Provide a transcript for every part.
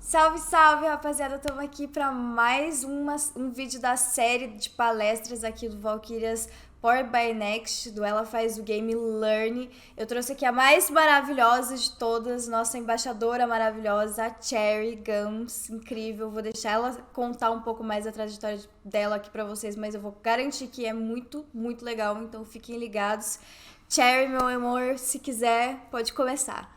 Salve, salve, rapaziada! Estamos aqui para mais um vídeo da série de palestras aqui do Valkyrias Powered by Next, do Ela Faz o Game Learn. Eu trouxe aqui a mais maravilhosa de todas, nossa embaixadora maravilhosa, a Cherry Gums, incrível. Vou deixar ela contar um pouco mais a trajetória dela aqui para vocês, mas eu vou garantir que é muito, muito legal, então fiquem ligados. Cherry, meu amor, se quiser, pode começar.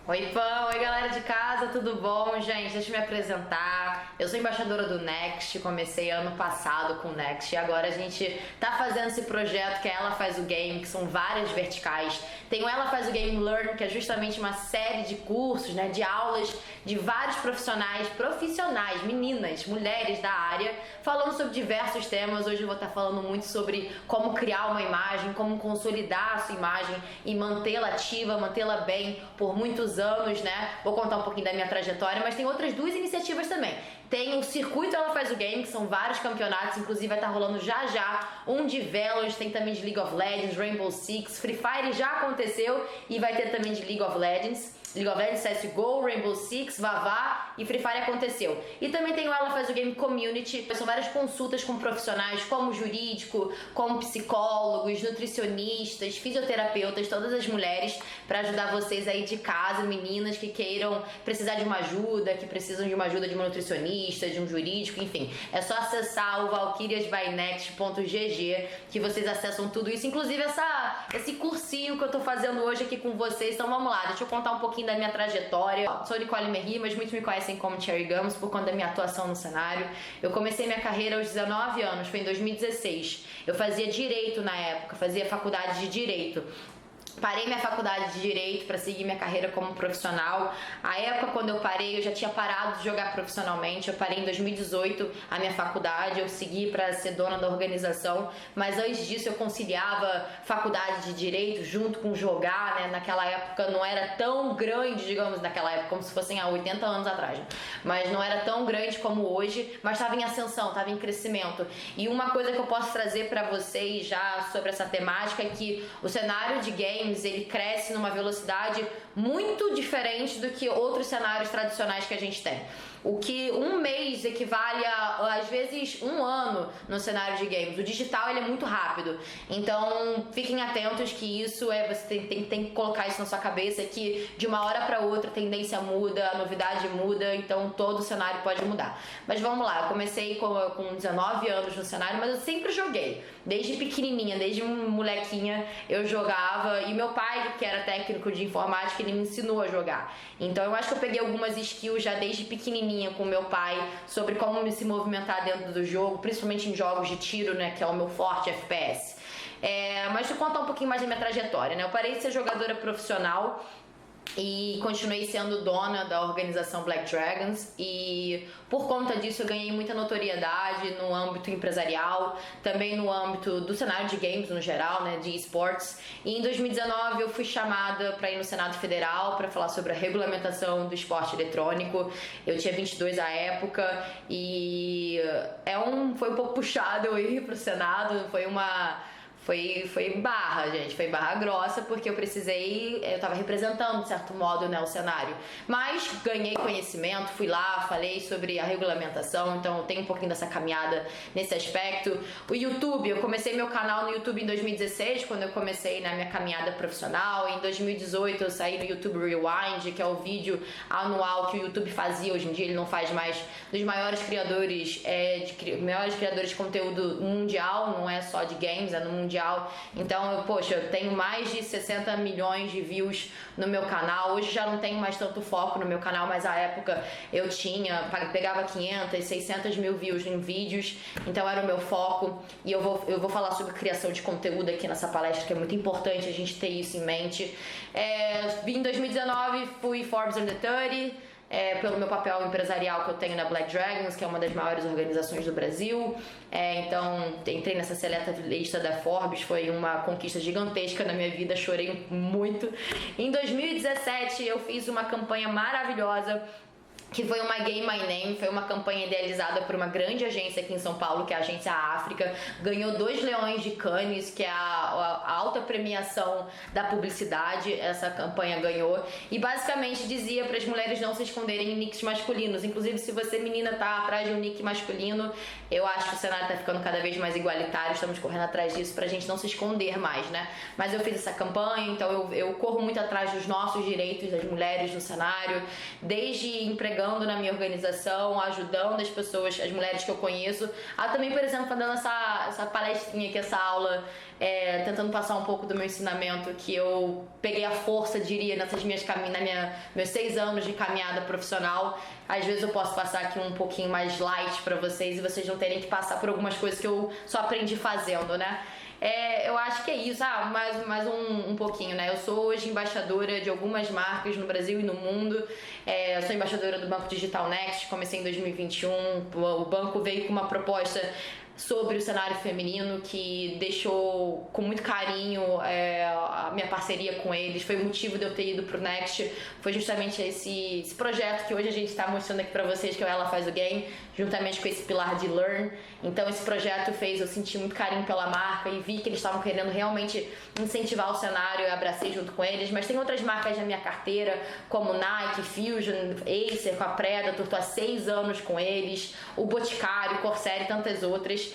Oi, Pão! Oi, galera de casa, tudo bom? Gente, deixa eu me apresentar. Eu sou embaixadora do Next, comecei ano passado com o Next e agora a gente tá fazendo esse projeto que é Ela Faz o Game, que são várias verticais. Tem o Ela Faz o Game Learn, que é justamente uma série de cursos, né, de aulas de vários profissionais, meninas, mulheres da área, falando sobre diversos temas. Hoje eu vou estar falando muito sobre como criar uma imagem, como consolidar a sua imagem e mantê-la ativa, mantê-la bem por muitos anos, né? Vou contar um pouquinho da minha trajetória, mas tem outras duas iniciativas também. Tem o Circuito Ela Faz o Game, que são vários campeonatos, inclusive vai estar rolando já um de Velos, tem também de League of Legends, Rainbow Six, Free Fire já aconteceu e vai ter também de League of Legends. League of Legends, CSGO, Rainbow Six, Vavá e Free Fire aconteceu. E também tem o Ela Faz o Game Community, são várias consultas com profissionais como jurídico, como psicólogos, nutricionistas, fisioterapeutas, todas as mulheres, para ajudar vocês aí de casa, meninas que queiram precisar de uma ajuda, que precisam de uma ajuda de uma nutricionista, de um jurídico, enfim. É só acessar o valkyriasbynext.gg que vocês acessam tudo isso, inclusive esse cursinho que eu tô fazendo hoje aqui com vocês. Então vamos lá, deixa eu contar um pouquinho da minha trajetória. Sou Nicole Merri, mas muitos me conhecem como Cherry Gums por conta da minha atuação no cenário. Eu comecei minha carreira aos 19 anos, foi em 2016. Eu fazia direito na época, fazia faculdade de direito. Parei minha faculdade de Direito para seguir minha carreira como profissional. A época quando eu parei, eu já tinha parado de jogar profissionalmente. Eu parei em 2018 a minha faculdade, eu segui para ser dona da organização. Mas antes disso eu conciliava faculdade de Direito junto com jogar, né? Naquela época não era tão grande, digamos, naquela época, como se fossem há 80 anos atrás. Mas não era tão grande como hoje, mas estava em ascensão, estava em crescimento. E uma coisa que eu posso trazer para vocês já sobre essa temática é que o cenário de games ele cresce numa velocidade muito diferente do que outros cenários tradicionais que a gente tem. O que um mês equivale a, às vezes, um ano no cenário de games. O digital ele é muito rápido. Então, fiquem atentos que isso você tem que colocar isso na sua cabeça, que de uma hora para outra a tendência muda, a novidade muda, então todo o cenário pode mudar. Mas vamos lá, eu comecei com 19 anos no cenário, mas eu sempre joguei. Desde pequenininha, desde molequinha, eu jogava. E meu pai, que era técnico de informática, ele me ensinou a jogar. Então, eu acho que eu peguei algumas skills já desde pequenininha com meu pai sobre como se movimentar dentro do jogo, principalmente em jogos de tiro, né, que é o meu forte FPS. Mas deixa eu contar um pouquinho mais da minha trajetória, né? Eu parei de ser jogadora profissional e continuei sendo dona da organização Black Dragons e por conta disso eu ganhei muita notoriedade no âmbito empresarial, também no âmbito do cenário de games no geral, né, de esportes. E em 2019 eu fui chamada para ir no Senado Federal para falar sobre a regulamentação do esporte eletrônico. Eu tinha 22 à época e foi um pouco puxado eu ir pro Senado, foi barra, gente, foi barra grossa, porque eu tava representando, de certo modo, né, o cenário. Mas ganhei conhecimento, fui lá, falei sobre a regulamentação, então eu tenho um pouquinho dessa caminhada nesse aspecto. O YouTube, eu comecei meu canal no YouTube em 2016, quando eu comecei na minha caminhada profissional. Em 2018 eu saí no YouTube Rewind, que é o vídeo anual que o YouTube fazia, hoje em dia ele não faz mais, dos maiores criadores de conteúdo mundial, não é só de games, é no mundial. Então, eu tenho mais de 60 milhões de views no meu canal. Hoje já não tenho mais tanto foco no meu canal, mas à época eu pegava 500, 600 mil views em vídeos, então era o meu foco. E eu vou falar sobre criação de conteúdo aqui nessa palestra, que é muito importante a gente ter isso em mente. Em 2019 fui Forbes Under 30, pelo meu papel empresarial que eu tenho na Black Dragons, que é uma das maiores organizações do Brasil. Então, entrei nessa seleta lista da Forbes, foi uma conquista gigantesca na minha vida, chorei muito. Em 2017, eu fiz uma campanha maravilhosa que foi uma Game My Name, foi uma campanha idealizada por uma grande agência aqui em São Paulo, que é a Agência África, ganhou 2 Leões de Cannes, que é a alta premiação da publicidade, essa campanha ganhou, e basicamente dizia para as mulheres não se esconderem em nicks masculinos. Inclusive, se você, menina, tá atrás de um nick masculino, eu acho que o cenário tá ficando cada vez mais igualitário, estamos correndo atrás disso pra gente não se esconder mais, né? Mas eu fiz essa campanha, então eu corro muito atrás dos nossos direitos das mulheres no cenário, desde empregando na minha organização, ajudando as pessoas, as mulheres que eu conheço, a também, por exemplo, dando essa palestrinha aqui, essa aula, tentando passar um pouco do meu ensinamento, que eu peguei a força, diria, meus 6 anos de caminhada profissional. Às vezes eu posso passar aqui um pouquinho mais light pra vocês e vocês não terem que passar por algumas coisas que eu só aprendi fazendo, né? Eu acho que é isso, mais um pouquinho, né? Eu sou hoje embaixadora de algumas marcas no Brasil e no mundo. Eu sou embaixadora do Banco Digital Next, comecei em 2021. O banco veio com uma proposta sobre o cenário feminino que deixou com muito carinho a minha parceria com eles. Foi o motivo de eu ter ido pro Next, foi justamente esse projeto que hoje a gente está mostrando aqui pra vocês, que é o Ela Faz o Game, juntamente com esse pilar de Learn. Então esse projeto fez eu sentir muito carinho pela marca e vi que eles estavam querendo realmente incentivar o cenário, eu abracei junto com eles. Mas tem outras marcas na minha carteira, como Nike, Fusion, Acer, com a Predator, tô há 6 anos com eles, o Boticário, Corsair e tantas outras.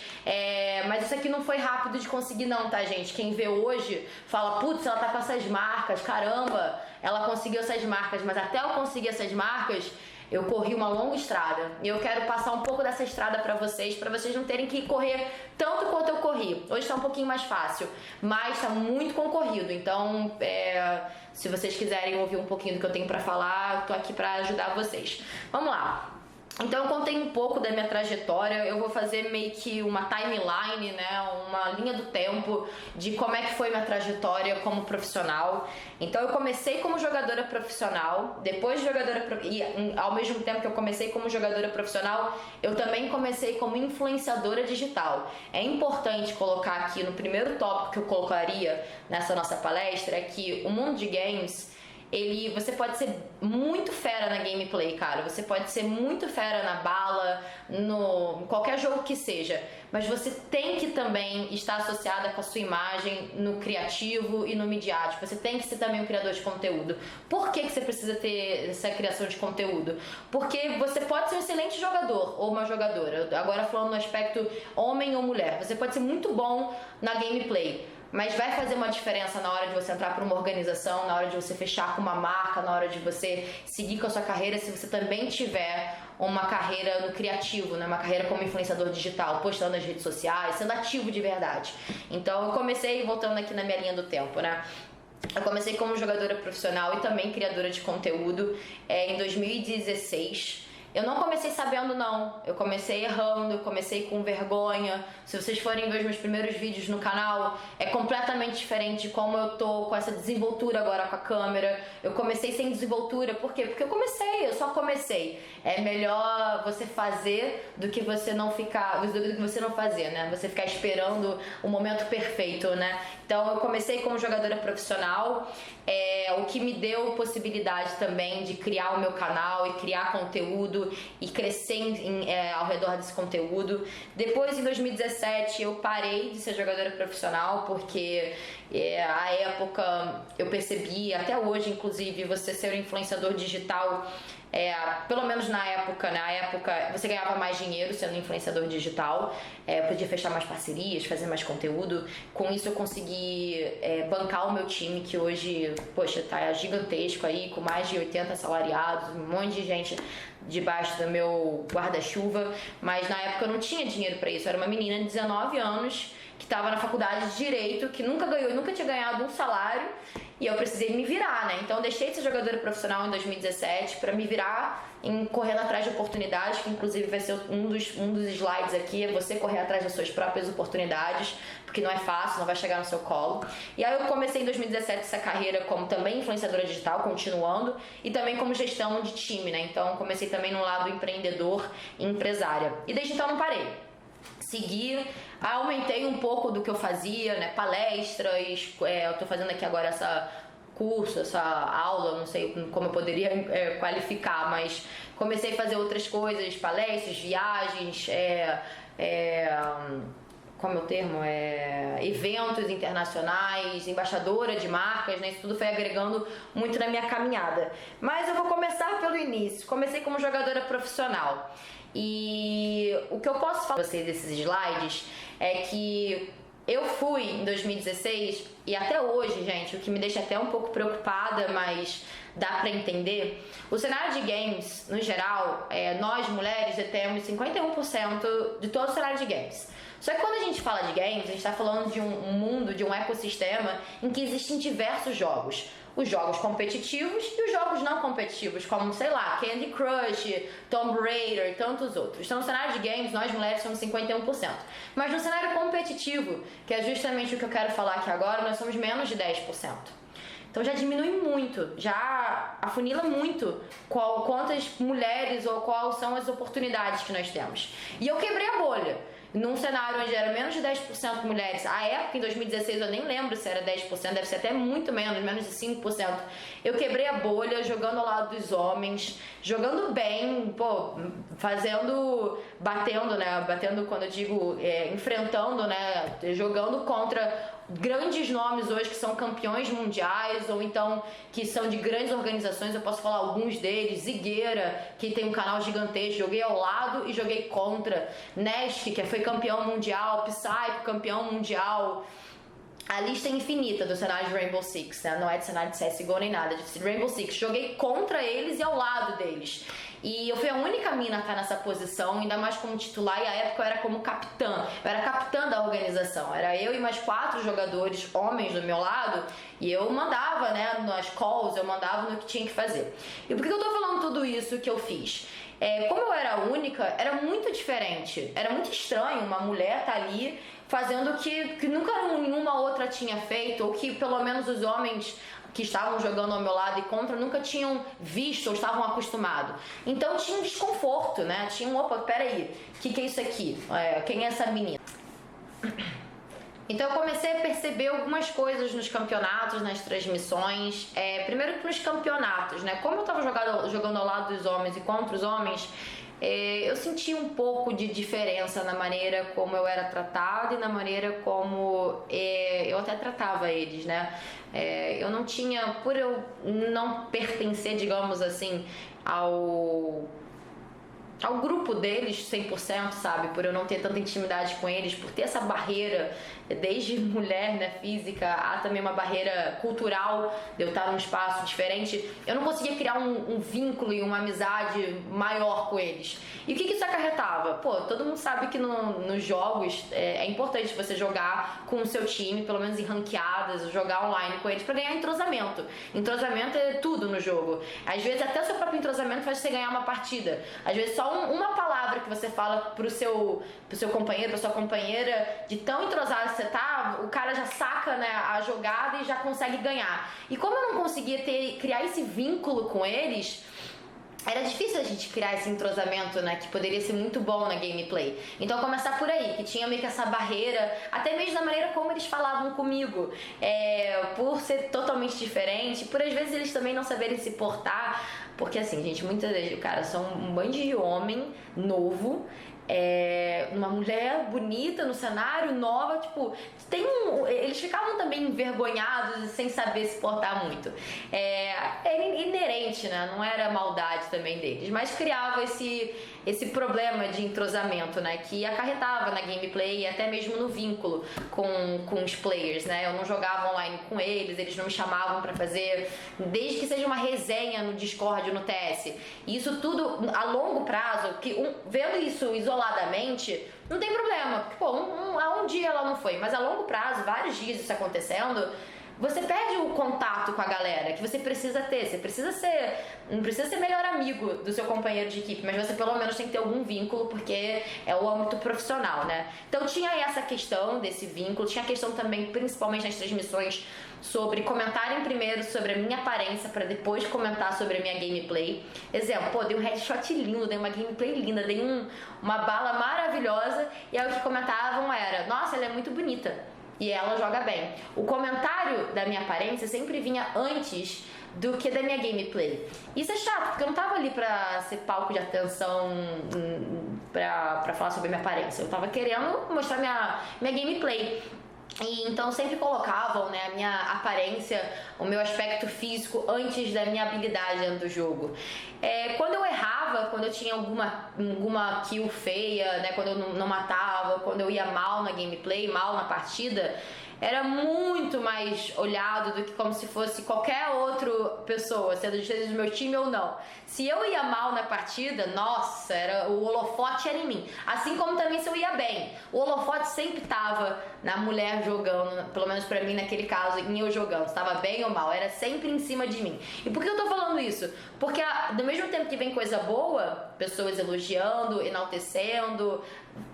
Mas isso aqui não foi rápido de conseguir não, tá, gente? Quem vê hoje fala, putz, ela tá com essas marcas, caramba, ela conseguiu essas marcas, mas até eu conseguir essas marcas, eu corri uma longa estrada. E eu quero passar um pouco dessa estrada pra vocês não terem que correr tanto quanto eu corri. Hoje tá um pouquinho mais fácil, mas tá muito concorrido. Então, se vocês quiserem ouvir um pouquinho do que eu tenho pra falar, eu tô aqui pra ajudar vocês. Vamos lá. Então eu contei um pouco da minha trajetória, eu vou fazer meio que uma timeline, né, uma linha do tempo de como é que foi minha trajetória como profissional. Então eu comecei como jogadora profissional, depois de e ao mesmo tempo que eu comecei como jogadora profissional, eu também comecei como influenciadora digital. É importante colocar aqui no primeiro tópico que eu colocaria nessa nossa palestra, é que o mundo de games, você pode ser muito fera na gameplay, cara. Você pode ser muito fera na bala, no qualquer jogo que seja. Mas você tem que também estar associada com a sua imagem no criativo e no midiático. Você tem que ser também um criador de conteúdo. Por que você precisa ter essa criação de conteúdo? Porque você pode ser um excelente jogador ou uma jogadora. Agora falando no aspecto homem ou mulher. Você pode ser muito bom na gameplay, mas vai fazer uma diferença na hora de você entrar para uma organização, na hora de você fechar com uma marca, na hora de você seguir com a sua carreira, se você também tiver uma carreira no criativo, né? Uma carreira como influenciador digital, postando nas redes sociais, sendo ativo de verdade. Então eu comecei, voltando aqui na minha linha do tempo, né? Eu comecei como jogadora profissional e também criadora de conteúdo em 2016. Eu não comecei sabendo não, eu comecei errando, eu comecei com vergonha. Se vocês forem ver os meus primeiros vídeos no canal, é completamente diferente de como eu tô com essa desenvoltura agora com a câmera. Eu comecei sem desenvoltura, por quê? Porque eu só comecei. É melhor você fazer do que você não fazer, né? Você ficar esperando o momento perfeito, né? Então eu comecei como jogadora profissional, o que me deu possibilidade também de criar o meu canal e criar conteúdo e crescer ao redor desse conteúdo. Depois, em 2017, eu parei de ser jogadora profissional porque à época eu percebi, até hoje inclusive, você ser um influenciador digital, pelo menos na época você ganhava mais dinheiro sendo influenciador digital, podia fechar mais parcerias, fazer mais conteúdo. Com isso eu consegui bancar o meu time, que hoje, poxa, tá gigantesco aí, com mais de 80 assalariados, um monte de gente debaixo do meu guarda-chuva, mas na época eu não tinha dinheiro pra isso. Eu era uma menina de 19 anos que estava na faculdade de Direito, que nunca tinha ganhado um salário, e eu precisei me virar, né? Então eu deixei de ser jogadora profissional em 2017 para me virar correndo atrás de oportunidades, que inclusive vai ser um dos slides aqui, é você correr atrás das suas próprias oportunidades, porque não é fácil, não vai chegar no seu colo. E aí eu comecei em 2017 essa carreira como também influenciadora digital, continuando, e também como gestão de time, né? Então comecei também no lado empreendedor e empresária. E desde então não parei. Segui, aumentei um pouco do que eu fazia, né? Palestras, eu tô fazendo aqui agora essa aula, não sei como eu poderia qualificar, mas comecei a fazer outras coisas, palestras, viagens, como é o termo? Eventos internacionais, embaixadora de marcas, né? Isso tudo foi agregando muito na minha caminhada. Mas eu vou começar pelo início. Comecei como jogadora profissional. E o que eu posso falar pra vocês desses slides é que eu fui em 2016 e até hoje, gente, o que me deixa até um pouco preocupada, mas dá pra entender. O cenário de games, no geral, nós mulheres detemos 51% de todo o cenário de games. Só que quando a gente fala de games, a gente está falando de um mundo, de um ecossistema em que existem diversos jogos. Os jogos competitivos e os jogos não competitivos, como, sei lá, Candy Crush, Tomb Raider e tantos outros. Então, no cenário de games, nós mulheres somos 51%. Mas no cenário competitivo, que é justamente o que eu quero falar aqui agora, nós somos menos de 10%. Então já diminui muito, já afunila muito quantas mulheres ou quais são as oportunidades que nós temos. E eu quebrei a bolha. Num cenário onde era menos de 10% mulheres, à época, em 2016, eu nem lembro se era 10%, deve ser até muito menos de 5%. Eu quebrei a bolha jogando ao lado dos homens, jogando bem, batendo quando eu digo enfrentando, né, jogando contra grandes nomes hoje que são campeões mundiais ou então que são de grandes organizações. Eu posso falar alguns deles: Zigueira, que tem um canal gigantesco, joguei ao lado e joguei contra. Nesk, que foi campeão mundial, Psycho, campeão mundial. A lista é infinita do cenário de Rainbow Six, né? Não é de cenário de CSGO nem nada, de Rainbow Six. Joguei contra eles e ao lado deles. E eu fui a única mina a estar nessa posição, ainda mais como titular, e à época eu era como capitã. Eu era capitã da organização. Era eu e mais 4 jogadores, homens do meu lado, e eu mandava, né, nas calls, eu mandava no que tinha que fazer. E por que eu tô falando tudo isso que eu fiz? Como eu era a única, era muito diferente. Era muito estranho uma mulher estar ali fazendo o que nunca nenhuma outra tinha feito, ou que pelo menos os homens que estavam jogando ao meu lado e contra nunca tinham visto ou estavam acostumados. Então tinha um desconforto, né? Tinha um, opa, peraí, o que é isso aqui? Quem é essa menina? Então eu comecei a perceber algumas coisas nos campeonatos, nas transmissões. Primeiro que nos campeonatos, né? Como eu estava jogando ao lado dos homens e contra os homens, eu senti um pouco de diferença na maneira como eu era tratada e na maneira como eu até tratava eles, né? Eu não tinha, por eu não pertencer, digamos assim, ao grupo deles 100%, sabe? Por eu não ter tanta intimidade com eles, por ter essa barreira, desde mulher, né, física, há também uma barreira cultural de eu estar num espaço diferente, eu não conseguia criar um vínculo e uma amizade maior com eles. E o que isso acarretava? Todo mundo sabe que nos jogos é importante você jogar com o seu time, pelo menos em ranqueadas, jogar online com eles pra ganhar entrosamento. Entrosamento é tudo no jogo. Às vezes até o seu próprio entrosamento faz você ganhar uma partida. Às vezes só uma palavra que você fala pro seu companheiro, pra sua companheira, de tão entrosado que você tá, o cara já saca, né, a jogada e já consegue ganhar. E como eu não conseguia criar esse vínculo com eles, era difícil a gente criar esse entrosamento, né, que poderia ser muito bom na gameplay. Então começar por aí, que tinha meio que essa barreira, até mesmo da maneira como eles falavam comigo, por ser totalmente diferente, por às vezes eles também não saberem se portar, porque assim, gente, muitas vezes, cara, são um bando de homem novo, uma mulher bonita no cenário, nova, tipo, eles ficavam também envergonhados e sem saber se portar muito. É inerente, né? Não era maldade também deles, mas criava esse problema de entrosamento, né? Que acarretava na gameplay e até mesmo no vínculo com os players, né? Eu não jogava online com eles não me chamavam pra fazer, desde que seja uma resenha no Discord ou no TS. E isso tudo a longo prazo, vendo isso isoladamente, não tem problema, porque um dia ela não foi, mas a longo prazo, vários dias isso acontecendo, você perde o contato com a galera que você precisa ter. Não precisa ser melhor amigo do seu companheiro de equipe, mas você pelo menos tem que ter algum vínculo, porque é o âmbito profissional, né? Então tinha essa questão desse vínculo, tinha a questão também, principalmente nas transmissões, sobre comentarem primeiro sobre a minha aparência para depois comentar sobre a minha gameplay. Exemplo, dei um headshot lindo, dei uma gameplay linda, dei uma bala maravilhosa, e aí o que comentavam era: nossa, ela é muito bonita e ela joga bem. O comentário da minha aparência sempre vinha antes do que da minha gameplay. Isso é chato, porque eu não tava ali pra ser palco de atenção, pra falar sobre a minha aparência. Eu tava querendo mostrar minha gameplay. E então sempre colocavam, né, a minha aparência, o meu aspecto físico antes da minha habilidade dentro do jogo. Quando eu errava, quando eu tinha alguma kill feia, né, quando eu não matava, quando eu ia mal na gameplay, mal na partida, era muito mais olhado do que como se fosse qualquer outra pessoa, seja do meu time ou não. Se eu ia mal na partida, nossa, o holofote era em mim. Assim como também se eu ia bem. O holofote sempre tava na mulher jogando, pelo menos pra mim naquele caso, em eu jogando. Estava bem ou mal, era sempre em cima de mim. E por que eu tô falando isso? Porque do mesmo tempo que vem coisa boa, pessoas elogiando, enaltecendo,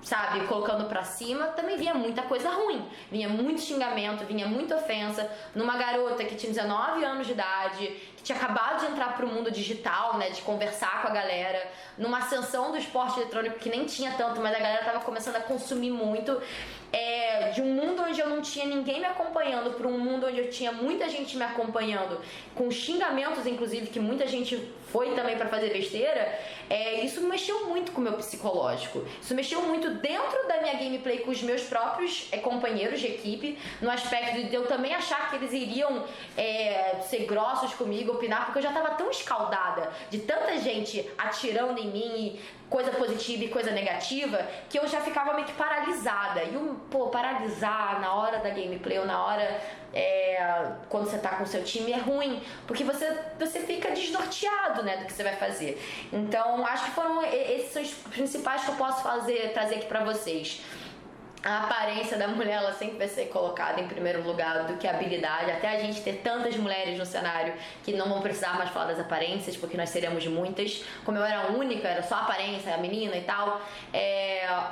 sabe, colocando pra cima, também vinha muita coisa ruim. Vinha muito xingamento, vinha muita ofensa numa garota que tinha 19 anos de idade, que tinha acabado de entrar pro mundo digital, né, de conversar com a galera, numa ascensão do esporte eletrônico que nem tinha tanto, mas a galera tava começando a consumir muito, de um mundo onde eu não tinha ninguém me acompanhando para um mundo onde eu tinha muita gente me acompanhando, com xingamentos inclusive, que muita gente foi também para fazer besteira. Isso mexeu muito com o meu psicológico, isso mexeu muito dentro da minha gameplay com os meus próprios companheiros de equipe, no aspecto de eu também achar que eles iriam ser grossos comigo, opinar, porque eu já tava tão escaldada de tanta gente atirando em mim, coisa positiva e coisa negativa, que eu já ficava meio que paralisada. E paralisar na hora da gameplay ou na hora quando você tá com o seu time é ruim, porque você fica desnorteado, né, do que você vai fazer. Então acho que esses são os principais que eu posso trazer aqui pra vocês. A aparência da mulher, ela sempre vai ser colocada em primeiro lugar do que a habilidade, até a gente ter tantas mulheres no cenário que não vão precisar mais falar das aparências, porque nós seremos muitas. Como eu era única, era só a aparência, a menina e tal,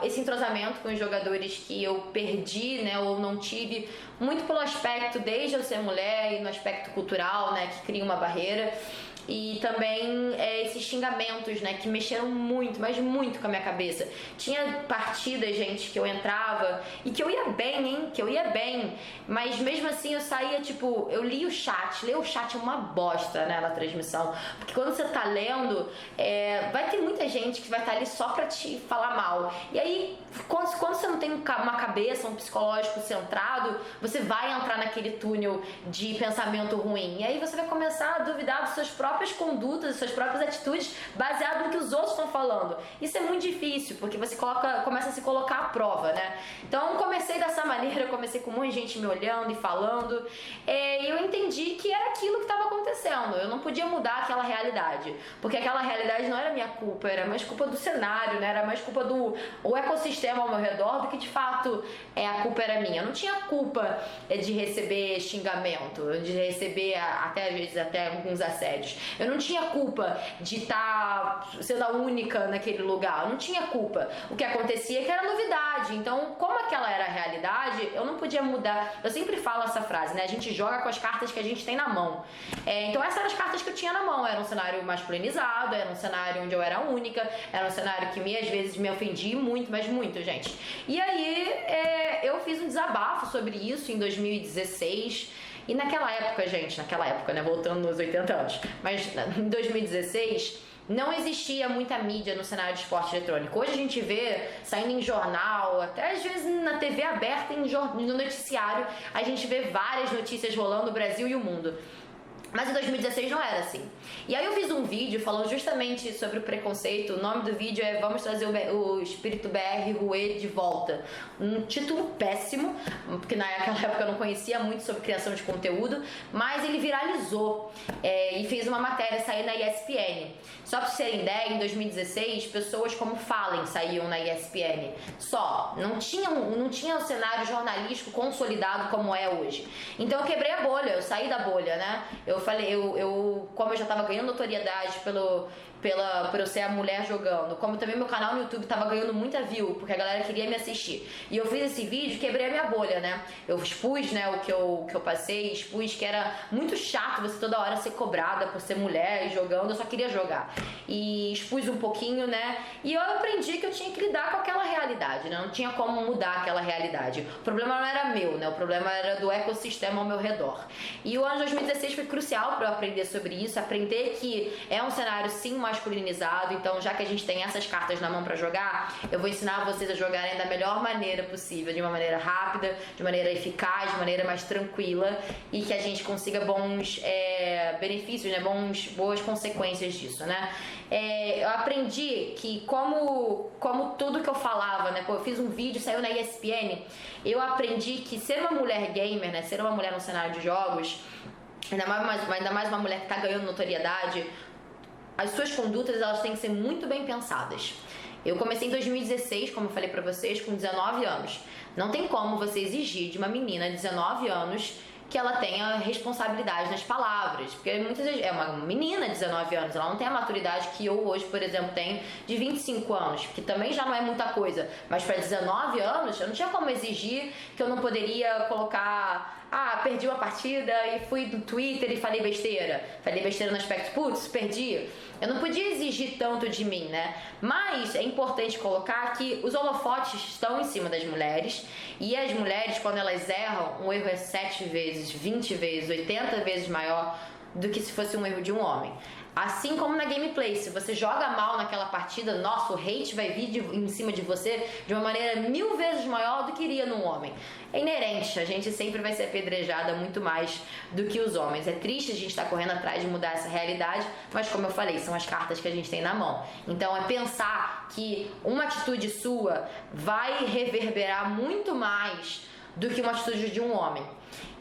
esse entrosamento com os jogadores que eu perdi, né, ou não tive, muito pelo aspecto, desde eu ser mulher e no aspecto cultural, né, que cria uma barreira. E também esses xingamentos, né, que mexeram muito, mas muito com a minha cabeça. Tinha partidas, gente, que eu entrava e que eu ia bem, hein, que eu ia bem, mas mesmo assim eu saía, tipo, eu li o chat. Ler o chat é uma bosta, né, na transmissão, porque quando você tá lendo, vai ter muita gente que vai estar ali só pra te falar mal. E aí, quando você não tem uma cabeça, um psicológico centrado, você vai entrar naquele túnel de pensamento ruim. E aí você vai começar a duvidar dos seus próprias condutas, suas próprias atitudes, baseado no que os outros estão falando. Isso é muito difícil, porque você começa a se colocar à prova, né? Então, comecei dessa maneira, comecei com muita gente me olhando e falando, e eu entendi que era aquilo que estava acontecendo. Eu não podia mudar aquela realidade, porque aquela realidade não era minha culpa, era mais culpa do cenário, né? Era mais culpa do ecossistema ao meu redor do que, de fato, a culpa era minha. Eu não tinha culpa de receber xingamento, de receber, até às vezes, até alguns assédios. Eu não tinha culpa de estar sendo a única naquele lugar. Eu não tinha culpa. O que acontecia é que era novidade. Então, como aquela era a realidade, eu não podia mudar. Eu sempre falo essa frase, né? A gente joga com as cartas que a gente tem na mão. Então, essas eram as cartas que eu tinha na mão. Era um cenário masculinizado, era um cenário onde eu era única, era um cenário que às vezes me ofendia muito, mas muito, gente. E aí, eu fiz um desabafo sobre isso em 2016. E naquela época, gente, né, voltando nos 80 anos, mas em 2016 não existia muita mídia no cenário de esporte eletrônico. Hoje a gente vê saindo em jornal, até às vezes na TV aberta, no noticiário, a gente vê várias notícias rolando no Brasil e o mundo. Mas em 2016 não era assim. E aí eu fiz um vídeo falando justamente sobre o preconceito. O nome do vídeo é Vamos Trazer o Espírito BR Rue de Volta. Um título péssimo, porque naquela época eu não conhecia muito sobre criação de conteúdo, mas ele viralizou e fez uma matéria sair na ESPN. Só pra vocês terem ideia, em 2016, pessoas como Fallen saíam na ESPN. Só, não tinha um cenário jornalístico consolidado como é hoje. Então eu quebrei a bolha, eu saí da bolha, né? Como eu já tava ganhando notoriedade por eu ser a mulher jogando, como também meu canal no YouTube tava ganhando muita view, porque a galera queria me assistir. E eu fiz esse vídeo, quebrei a minha bolha, né? Eu expus, né, o que eu passei, expus que era muito chato você toda hora ser cobrada por ser mulher e jogando, eu só queria jogar. E expus um pouquinho, né? E eu aprendi que eu tinha que lidar com aquela realidade. realidade, né? Não tinha como mudar aquela realidade. O problema não era meu, né? O problema era do ecossistema ao meu redor. E o ano 2016 foi crucial para eu aprender sobre isso, aprender que é um cenário sim masculinizado. Então, já que a gente tem essas cartas na mão para jogar, eu vou ensinar vocês a jogarem da melhor maneira possível, de uma maneira rápida, de maneira eficaz, de maneira mais tranquila, e que a gente consiga bons benefícios, né? Boas consequências disso, né? Eu aprendi que como tudo que eu falava, né? Pô, eu fiz um vídeo, saiu na ESPN, eu aprendi que ser uma mulher gamer, né? Ser uma mulher no cenário de jogos, ainda mais uma mulher que tá ganhando notoriedade, as suas condutas, elas têm que ser muito bem pensadas. Eu comecei em 2016, como eu falei pra vocês, com 19 anos. Não tem como você exigir de uma menina de 19 anos que ela tenha responsabilidade nas palavras, porque muitas vezes é uma menina de 19 anos, ela não tem a maturidade que eu hoje, por exemplo, tenho de 25 anos, que também já não é muita coisa, mas para 19 anos eu não tinha como exigir que eu não poderia colocar, perdi uma partida e fui no Twitter e falei besteira no aspecto, putz, perdi. Eu não podia exigir tanto de mim, né? Mas é importante colocar que os holofotes estão em cima das mulheres, e as mulheres, quando elas erram, um erro é 7 vezes, 20 vezes, 80 vezes maior do que se fosse um erro de um homem. Assim como na gameplay, se você joga mal naquela partida, nossa, o hate vai vir em cima de você de uma maneira 1000 vezes maior do que iria num homem. É inerente, a gente sempre vai ser apedrejada muito mais do que os homens. É triste a gente estar correndo atrás de mudar essa realidade, mas como eu falei, são as cartas que a gente tem na mão. Então é pensar que uma atitude sua vai reverberar muito mais do que uma atitude de um homem.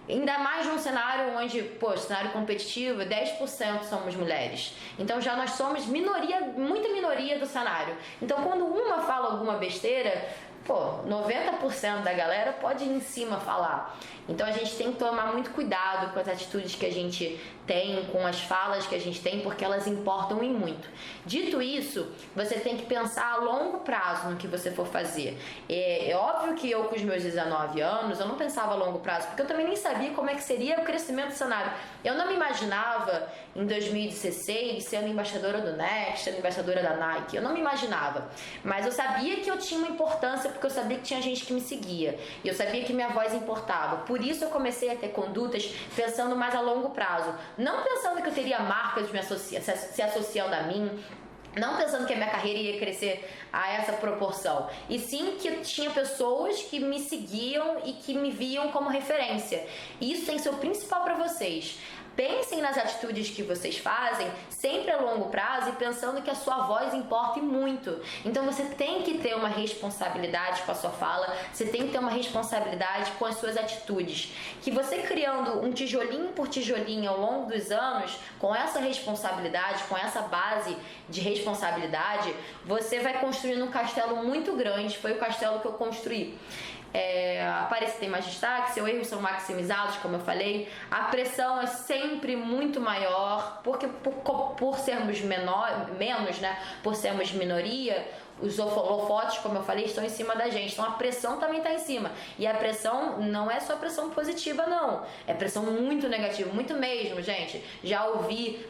Ainda mais num cenário onde, cenário competitivo, 10% somos mulheres. Então já nós somos minoria, muita minoria do cenário. Então quando uma fala alguma besteira, 90% da galera pode ir em cima falar. Então a gente tem que tomar muito cuidado com as atitudes que a gente tem, com as falas que a gente tem, porque elas importam e muito. Dito isso, você tem que pensar a longo prazo no que você for fazer. É óbvio que eu, com os meus 19 anos, eu não pensava a longo prazo, porque eu também nem sabia como é que seria o crescimento do cenário. Eu não me imaginava, em 2016, sendo embaixadora do Next, sendo embaixadora da Nike. Eu não me imaginava. Mas eu sabia que eu tinha uma importância, porque eu sabia que tinha gente que me seguia. E eu sabia que minha voz importava. Por isso eu comecei a ter condutas pensando mais a longo prazo. Não pensando que eu teria marcas se associando a mim, não pensando que a minha carreira ia crescer a essa proporção, e sim que tinha pessoas que me seguiam e que me viam como referência. E isso tem que ser o principal para vocês. Pensem nas atitudes que vocês fazem, sempre a longo prazo, e pensando que a sua voz importa e muito. Então você tem que ter uma responsabilidade com a sua fala, você tem que ter uma responsabilidade com as suas atitudes. Que você criando um tijolinho por tijolinho ao longo dos anos, com essa responsabilidade, com essa base de responsabilidade, você vai construindo um castelo muito grande. Foi o castelo que eu construí. Aparece tem mais destaque, seus erros são maximizados, como eu falei, a pressão é sempre muito maior, porque por sermos menos, né, por sermos minoria, os holofotes, como eu falei, estão em cima da gente, então a pressão também está em cima, e a pressão não é só pressão positiva não, é pressão muito negativa, muito mesmo, gente. Já ouvi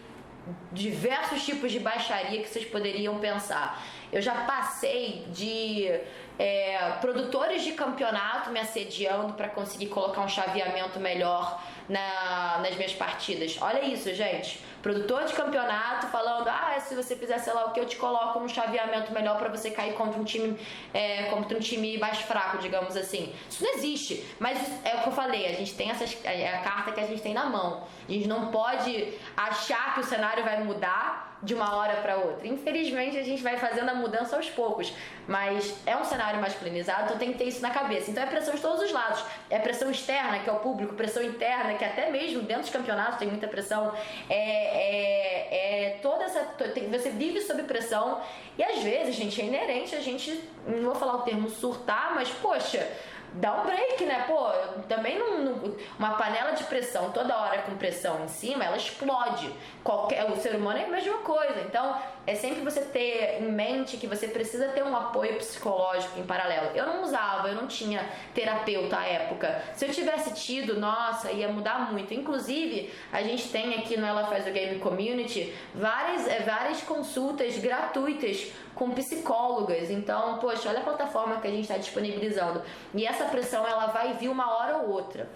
diversos tipos de baixaria que vocês poderiam pensar. Eu já passei de produtores de campeonato me assediando para conseguir colocar um chaveamento melhor nas minhas partidas. Olha isso, gente. Produtor de campeonato falando, se você fizer sei lá o que, eu te coloco num chaveamento melhor para você cair contra um time mais fraco, digamos assim. Isso não existe. Mas é o que eu falei, a gente tem a carta que a gente tem na mão. A gente não pode achar que o cenário vai mudar de uma hora para outra. Infelizmente, a gente vai fazendo a mudança aos poucos. Mas é um cenário masculinizado, então tem que ter isso na cabeça. Então é pressão de todos os lados. É pressão externa, que é o público, pressão interna, que até mesmo dentro dos campeonatos tem muita pressão. Você vive sob pressão. E às vezes, gente, é inerente a gente, não vou falar o termo surtar, mas poxa, dá um break, né? Também uma panela de pressão, toda hora com pressão em cima, ela explode. O ser humano é a mesma coisa. Então, é sempre você ter em mente que você precisa ter um apoio psicológico em paralelo. Eu não tinha terapeuta à época. Se eu tivesse tido, nossa, ia mudar muito. Inclusive, a gente tem aqui no Ela Faz o Game Community várias consultas gratuitas com psicólogas. Então, poxa, olha a plataforma que a gente está disponibilizando. E essa pressão, ela vai vir uma hora ou outra.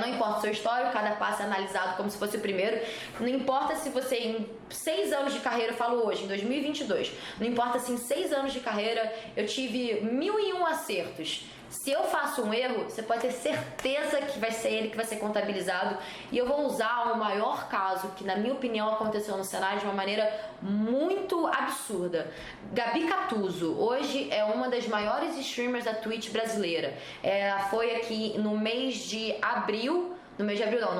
Não importa o seu histórico, cada passo é analisado como se fosse o primeiro. Não importa se você em 6 anos de carreira, eu falo hoje, em 2022, não importa se em 6 anos de carreira eu tive 1001 acertos. Se eu faço um erro, você pode ter certeza que vai ser ele que vai ser contabilizado. E eu vou usar o maior caso que, na minha opinião, aconteceu no cenário de uma maneira muito absurda. Gabi Catuzzo, hoje é uma das maiores streamers da Twitch brasileira. Ela foi aqui no mês de abril. No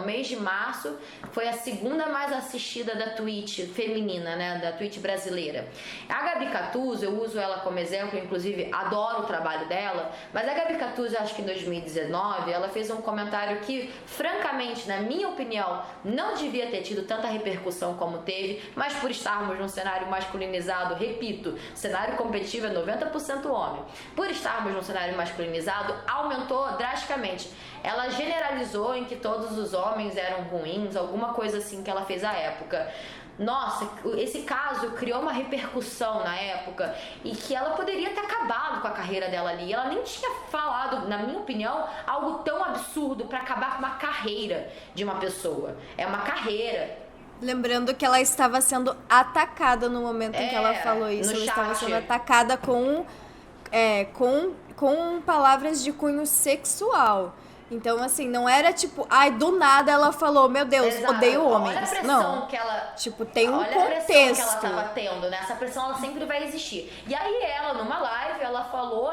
mês de março, foi a segunda mais assistida da Twitch feminina, né, da Twitch brasileira. A Gabi Catuzzo, eu uso ela como exemplo, inclusive adoro o trabalho dela, mas a Gabi Catuzzo, acho que em 2019, ela fez um comentário que, francamente, na minha opinião, não devia ter tido tanta repercussão como teve, mas por estarmos num cenário masculinizado, repito, cenário competitivo é 90% homem, por estarmos num cenário masculinizado, aumentou drasticamente. Ela generalizou em que todos os homens eram ruins, alguma coisa assim que ela fez à época. Nossa, esse caso criou uma repercussão na época e que ela poderia ter acabado com a carreira dela ali. Ela nem tinha falado, na minha opinião, algo tão absurdo para acabar com uma carreira de uma pessoa. É uma carreira. Lembrando que ela estava sendo atacada no momento em que ela falou isso. Ela estava sendo atacada com palavras de cunho sexual. Então, assim, não era tipo, ai, do nada ela falou, meu Deus, exato, odeio homens. Olha a pressão não. que ela... Tipo, tem um olha contexto. A pressão que ela tava tendo, né? Essa pressão, ela sempre vai existir. E aí ela, numa live, ela falou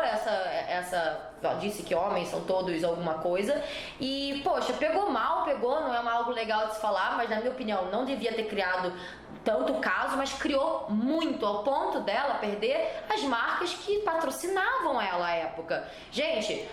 disse que homens são todos alguma coisa. E, poxa, pegou, não é algo legal de se falar, mas na minha opinião, não devia ter criado tanto caso, mas criou muito, ao ponto dela perder as marcas que patrocinavam ela à época. Gente...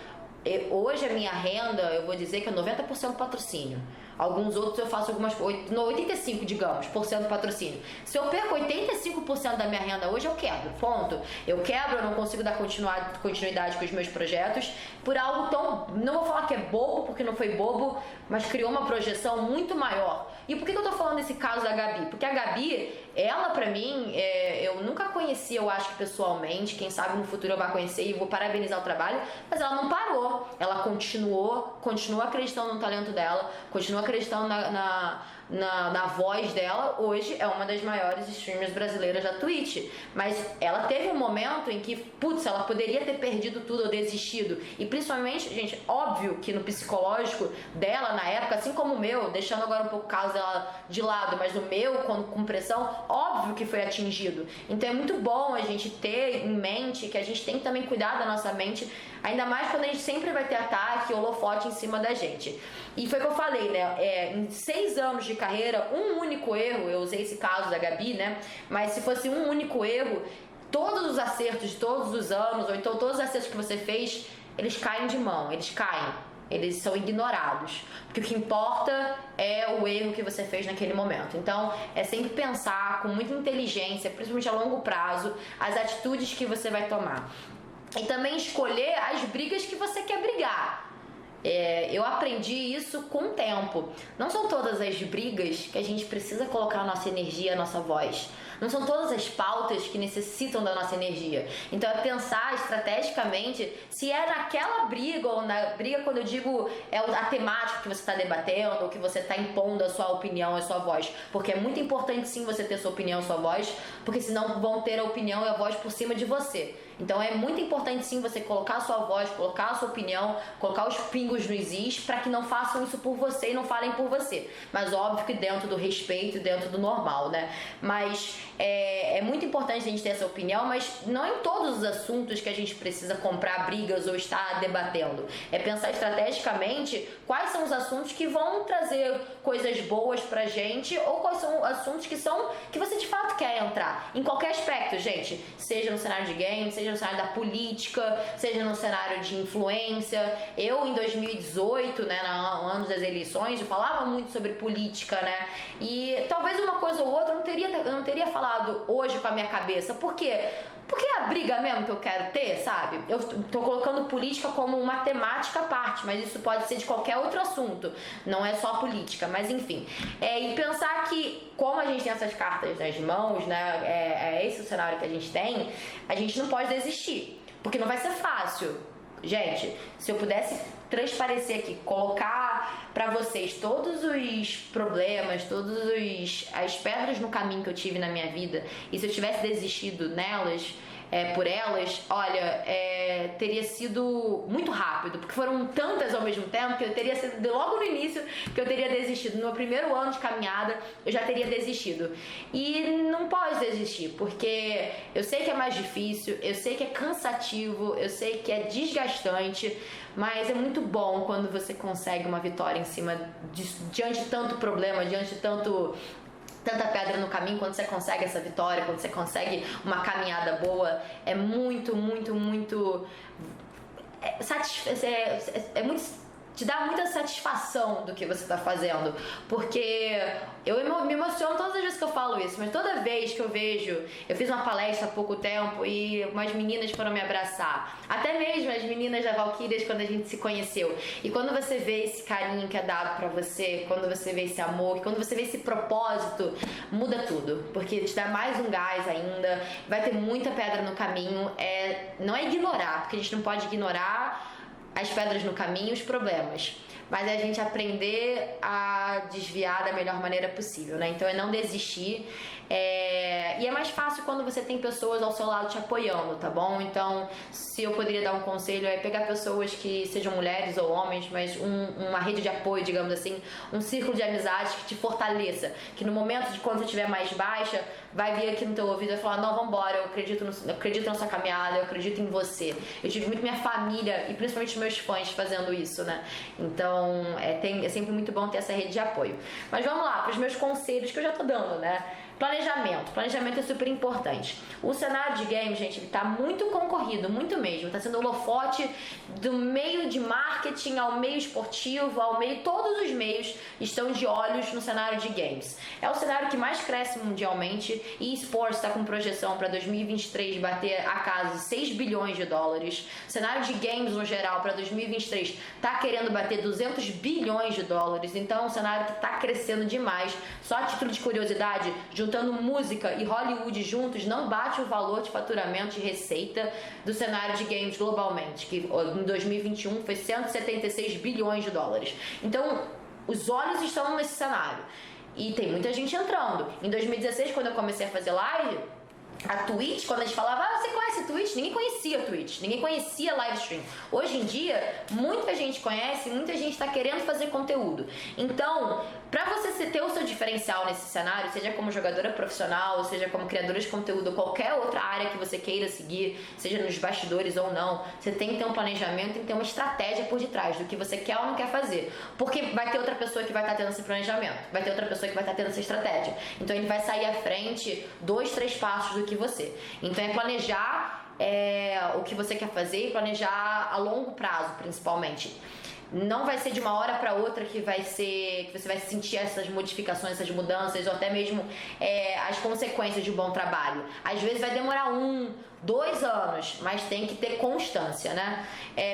Hoje a minha renda, eu vou dizer que é 90% patrocínio. Alguns outros eu faço 85%, digamos, por cento patrocínio. Se eu perco 85% da minha renda hoje, eu quebro, ponto. Eu quebro, eu não consigo dar continuidade com os meus projetos por algo tão... Não vou falar que é bobo, porque não foi bobo, mas criou uma projeção muito maior. E por que eu tô falando desse caso da Gabi? Porque a Gabi, ela pra mim, eu nunca conheci, eu acho que pessoalmente, quem sabe no futuro eu vou conhecer e vou parabenizar o trabalho, mas ela não parou. Ela continua acreditando no talento dela, continua acreditando na voz dela. Hoje é uma das maiores streamers brasileiras da Twitch, mas ela teve um momento em que, ela poderia ter perdido tudo ou desistido, e principalmente, gente, óbvio que no psicológico dela na época, assim como o meu, deixando agora um pouco o caso dela de lado, mas no meu, com pressão, óbvio que foi atingido. Então é muito bom a gente ter em mente que a gente tem que também cuidar da nossa mente, ainda mais quando a gente sempre vai ter ataque, holofote em cima da gente. E foi o que eu falei, né? Em 6 anos de carreira, um único erro, eu usei esse caso da Gabi, né? Mas se fosse um único erro, todos os acertos de todos os anos, ou então todos os acertos que você fez, eles caem de mão, eles são ignorados, porque o que importa é o erro que você fez naquele momento. Então, é sempre pensar com muita inteligência, principalmente a longo prazo, as atitudes que você vai tomar. E também escolher as brigas que você quer brigar. Eu aprendi isso com o tempo. Não são todas as brigas que a gente precisa colocar a nossa energia, a nossa voz. Não são todas as pautas que necessitam da nossa energia. Então é pensar estrategicamente se é naquela briga, ou na briga, quando eu digo a temática que você está debatendo, ou que você está impondo a sua opinião, a sua voz. Porque é muito importante sim você ter sua opinião, a sua voz, porque senão vão ter a opinião e a voz por cima de você. Então é muito importante sim você colocar a sua voz, colocar a sua opinião, colocar os pingos nos is, para que não façam isso por você e não falem por você. Mas óbvio que dentro do respeito e dentro do normal, né? Mas é muito importante a gente ter essa opinião, mas não em todos os assuntos que a gente precisa comprar brigas ou estar debatendo. É pensar estrategicamente quais são os assuntos que vão trazer coisas boas pra gente, ou quais são assuntos que você de fato quer entrar. Em qualquer aspecto, gente. Seja no cenário de games, seja no cenário da política, seja no cenário de influência. Eu, em 2018, né, no ano das eleições, eu falava muito sobre política, né? E talvez uma coisa ou outra eu não teria falado hoje com a minha cabeça. Por quê? Porque é a briga mesmo que eu quero ter, sabe? Eu tô colocando política como uma temática à parte, mas isso pode ser de qualquer outro assunto, não é só política, mas enfim. E pensar que, como a gente tem essas cartas nas mãos, né, é esse o cenário que a gente não pode desistir, porque não vai ser fácil. Gente, se eu pudesse transparecer aqui, colocar pra vocês todos os problemas, as pedras no caminho que eu tive na minha vida, e se eu tivesse desistido nelas, por elas, olha, teria sido muito rápido, porque foram tantas ao mesmo tempo que eu teria sido logo no início que eu teria desistido. No meu primeiro ano de caminhada eu já teria desistido. E não pode desistir, porque eu sei que é mais difícil, eu sei que é cansativo, eu sei que é desgastante, mas é muito bom quando você consegue uma vitória em cima diante de tanto problema, diante de tanta pedra no caminho. Quando você consegue essa vitória, quando você consegue uma caminhada boa, é muito, muito, muito te dá muita satisfação do que você tá fazendo, porque eu me emociono todas as vezes que eu falo isso, mas toda vez que eu fiz uma palestra há pouco tempo e umas meninas foram me abraçar, até mesmo as meninas da Valkyrias, quando a gente se conheceu, e quando você vê esse carinho que é dado pra você, quando você vê esse amor, quando você vê esse propósito, muda tudo, porque te dá mais um gás ainda, vai ter muita pedra no caminho, não é ignorar, porque a gente não pode ignorar as pedras no caminho, os problemas, mas é a gente aprender a desviar da melhor maneira possível, né? Então é não desistir, e é mais fácil quando você tem pessoas ao seu lado te apoiando, tá bom? Então, se eu poderia dar um conselho, é pegar pessoas que sejam mulheres ou homens, mas uma rede de apoio, digamos assim, um círculo de amizades que te fortaleça, que no momento de quando você estiver mais baixa, vai vir aqui no teu ouvido e falar, não, vambora, eu acredito na sua caminhada, eu acredito em você. Eu tive muito minha família e principalmente os meus fãs fazendo isso, né? Então, é sempre muito bom ter essa rede de apoio. Mas vamos lá, para os meus conselhos que eu já tô dando, né? Planejamento é super importante. O cenário de games, gente, ele tá muito concorrido, muito mesmo. Tá sendo holofote do meio de marketing ao meio esportivo, ao meio, todos os meios estão de olhos no cenário de games. É o cenário que mais cresce mundialmente e esportes está com projeção para 2023 bater a casa de 6 bilhões de dólares. O cenário de games no geral para 2023 tá querendo bater 200 bilhões de dólares. Então é um cenário que tá crescendo demais. Só a título de curiosidade, juntando música e Hollywood juntos, não bate o valor de faturamento e receita do cenário de games globalmente, que em 2021 foi 176 bilhões de dólares. Então, os olhos estão nesse cenário. E tem muita gente entrando. Em 2016, quando eu comecei a fazer live, a Twitch, quando a gente falava, você conhece a Twitch? Ninguém conhecia a Twitch, ninguém conhecia live stream. Hoje em dia, muita gente conhece, muita gente está querendo fazer conteúdo. Então, pra você ter o seu diferencial nesse cenário, seja como jogadora profissional, seja como criadora de conteúdo, ou qualquer outra área que você queira seguir, seja nos bastidores ou não, você tem que ter um planejamento, tem que ter uma estratégia por detrás do que você quer ou não quer fazer. Porque vai ter outra pessoa que vai estar tendo esse planejamento, vai ter outra pessoa que vai estar tendo essa estratégia. Então ele vai sair à frente 2, 3 passos do que você. Então é planejar o que você quer fazer e planejar a longo prazo, principalmente. Não vai ser de uma hora para outra que você vai sentir essas modificações, essas mudanças, ou até mesmo as consequências de um bom trabalho. Às vezes vai demorar 1, 2 anos, mas tem que ter constância, né?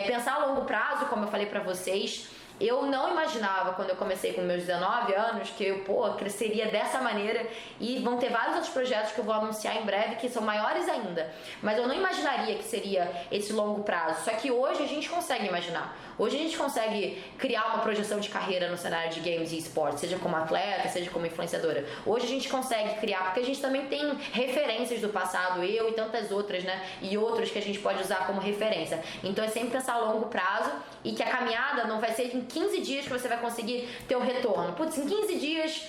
Pensar a longo prazo, como eu falei para vocês, eu não imaginava, quando eu comecei com meus 19 anos, que eu, cresceria dessa maneira, e vão ter vários outros projetos que eu vou anunciar em breve que são maiores ainda. Mas eu não imaginaria que seria esse longo prazo. Só que hoje a gente consegue imaginar. Hoje a gente consegue criar uma projeção de carreira no cenário de games e esportes, seja como atleta, seja como influenciadora. Hoje a gente consegue criar, porque a gente também tem referências do passado, eu e tantas outras, né? E outros que a gente pode usar como referência. Então é sempre pensar a longo prazo, e que a caminhada não vai ser em 15 dias que você vai conseguir ter o retorno. Putz, em 15 dias,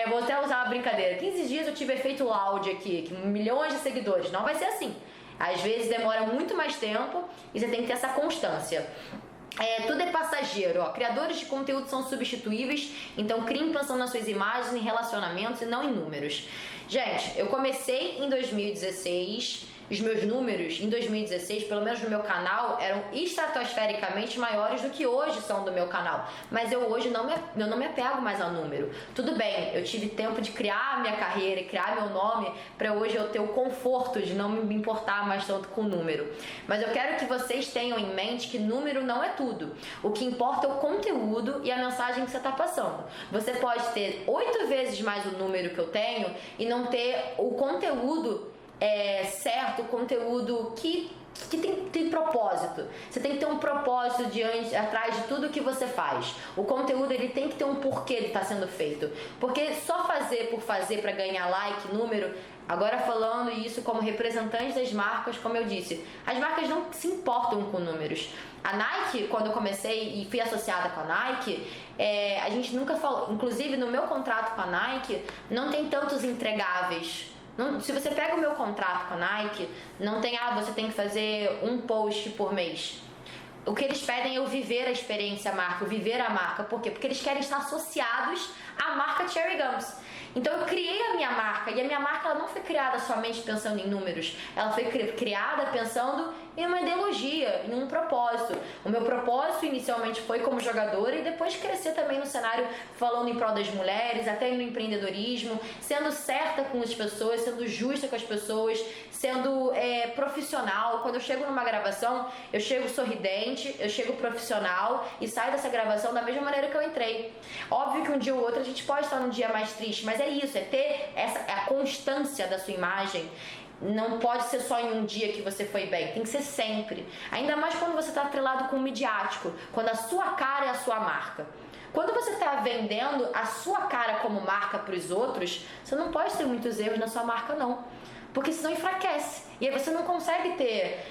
vou até usar uma brincadeira, 15 dias eu tive efeito loud aqui, que milhões de seguidores. Não vai ser assim. Às vezes demora muito mais tempo e você tem que ter essa constância. Tudo é passageiro, criadores de conteúdo são substituíveis, então criem pensando nas suas imagens, em relacionamentos e não em números. Gente, eu comecei em 2016, os meus números em 2016, pelo menos no meu canal, eram estratosfericamente maiores do que hoje são do meu canal. Mas eu hoje não me apego mais ao número. Tudo bem, eu tive tempo de criar minha carreira e criar meu nome para hoje eu ter o conforto de não me importar mais tanto com o número. Mas eu quero que vocês tenham em mente que número não é tudo. O que importa é o conteúdo e a mensagem que você está passando. Você pode ter 8 vezes mais o número que eu tenho e não ter o conteúdo certo, o conteúdo que tem propósito. Você tem que ter um propósito atrás de tudo que você faz. O conteúdo ele tem que ter um porquê de estar sendo feito. Porque só fazer por fazer para ganhar like, número. Agora falando isso como representante das marcas, como eu disse, as marcas não se importam com números. A Nike, quando eu comecei e fui associada com a Nike, a gente nunca falou, inclusive no meu contrato com a Nike, não tem tantos entregáveis. Se você pega o meu contrato com a Nike, não tem, você tem que fazer um post por mês. O que eles pedem é eu viver a experiência marca, eu viver a marca. Por quê? Porque eles querem estar associados à marca Cherry Gums. Então eu criei a minha marca, e a minha marca ela não foi criada somente pensando em números, ela foi criada pensando em uma ideologia, em um propósito. O meu propósito inicialmente foi como jogadora e depois crescer também no cenário falando em prol das mulheres, até no empreendedorismo, sendo certa com as pessoas, sendo justa com as pessoas, sendo profissional. Quando eu chego numa gravação, eu chego sorridente, eu chego profissional e saio dessa gravação da mesma maneira que eu entrei. Óbvio que um dia ou outro a gente pode estar num dia mais triste, mas é isso, é ter a constância da sua imagem. Não pode ser só em um dia que você foi bem, tem que ser sempre. Ainda mais quando você está atrelado com o midiático, quando a sua cara é a sua marca. Quando você está vendendo a sua cara como marca para os outros, você não pode ter muitos erros na sua marca não, porque senão enfraquece. E aí você não consegue ter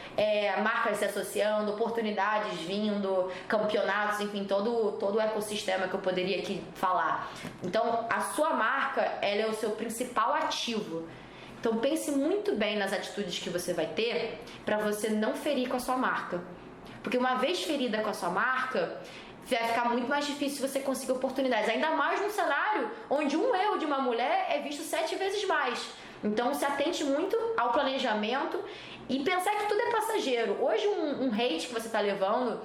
marcas se associando, oportunidades vindo, campeonatos, enfim, todo o ecossistema que eu poderia aqui falar. Então, a sua marca, ela é o seu principal ativo. Então pense muito bem nas atitudes que você vai ter para você não ferir com a sua marca. Porque uma vez ferida com a sua marca, vai ficar muito mais difícil você conseguir oportunidades. Ainda mais num cenário onde um erro de uma mulher é visto 7 vezes mais. Então se atente muito ao planejamento e pensar que tudo é passageiro. Hoje um hate que você está levando,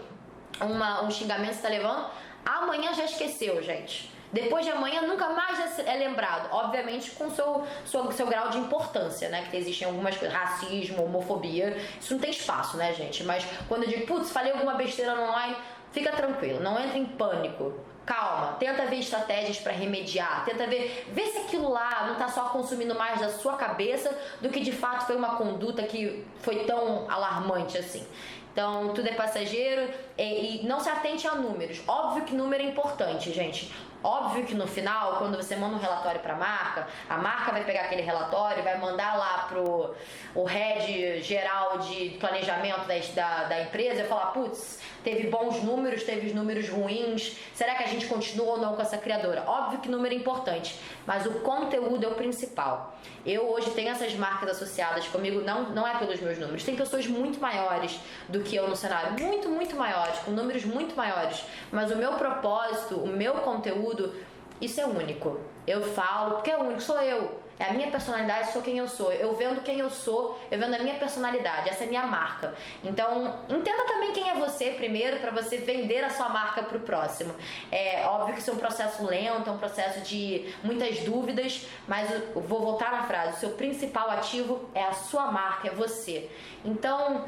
um xingamento que você está levando, amanhã já esqueceu, gente. Depois de amanhã nunca mais é lembrado. Obviamente com o seu grau de importância, né? Que existem algumas coisas, racismo, homofobia. Isso não tem espaço, né, gente? Mas quando eu digo, putz, falei alguma besteira no online, fica tranquilo, não entra em pânico. Calma, tenta ver estratégias para remediar, tenta ver se aquilo lá não tá só consumindo mais da sua cabeça do que de fato foi uma conduta que foi tão alarmante assim. Então, tudo é passageiro e não se atente a números. Óbvio que número é importante, gente. Óbvio que no final, quando você manda um relatório para a marca vai pegar aquele relatório, vai mandar lá pro o head geral de planejamento da empresa e falar, putz, teve bons números, teve os números ruins, será que a gente continua ou não com essa criadora? Óbvio que número é importante, mas o conteúdo é o principal. Eu hoje tenho essas marcas associadas comigo, não é pelos meus números, tem pessoas muito maiores do que eu no cenário, muito, muito maiores, com números muito maiores, mas o meu propósito, o meu conteúdo, isso é único. Eu falo porque é único, sou eu. É a minha personalidade, sou quem eu sou. Eu vendo quem eu sou, eu vendo a minha personalidade. Essa é a minha marca. Então, entenda também quem é você primeiro para você vender a sua marca para o próximo. É óbvio que isso é um processo lento, é um processo de muitas dúvidas, mas eu vou voltar na frase. O seu principal ativo é a sua marca, é você. Então,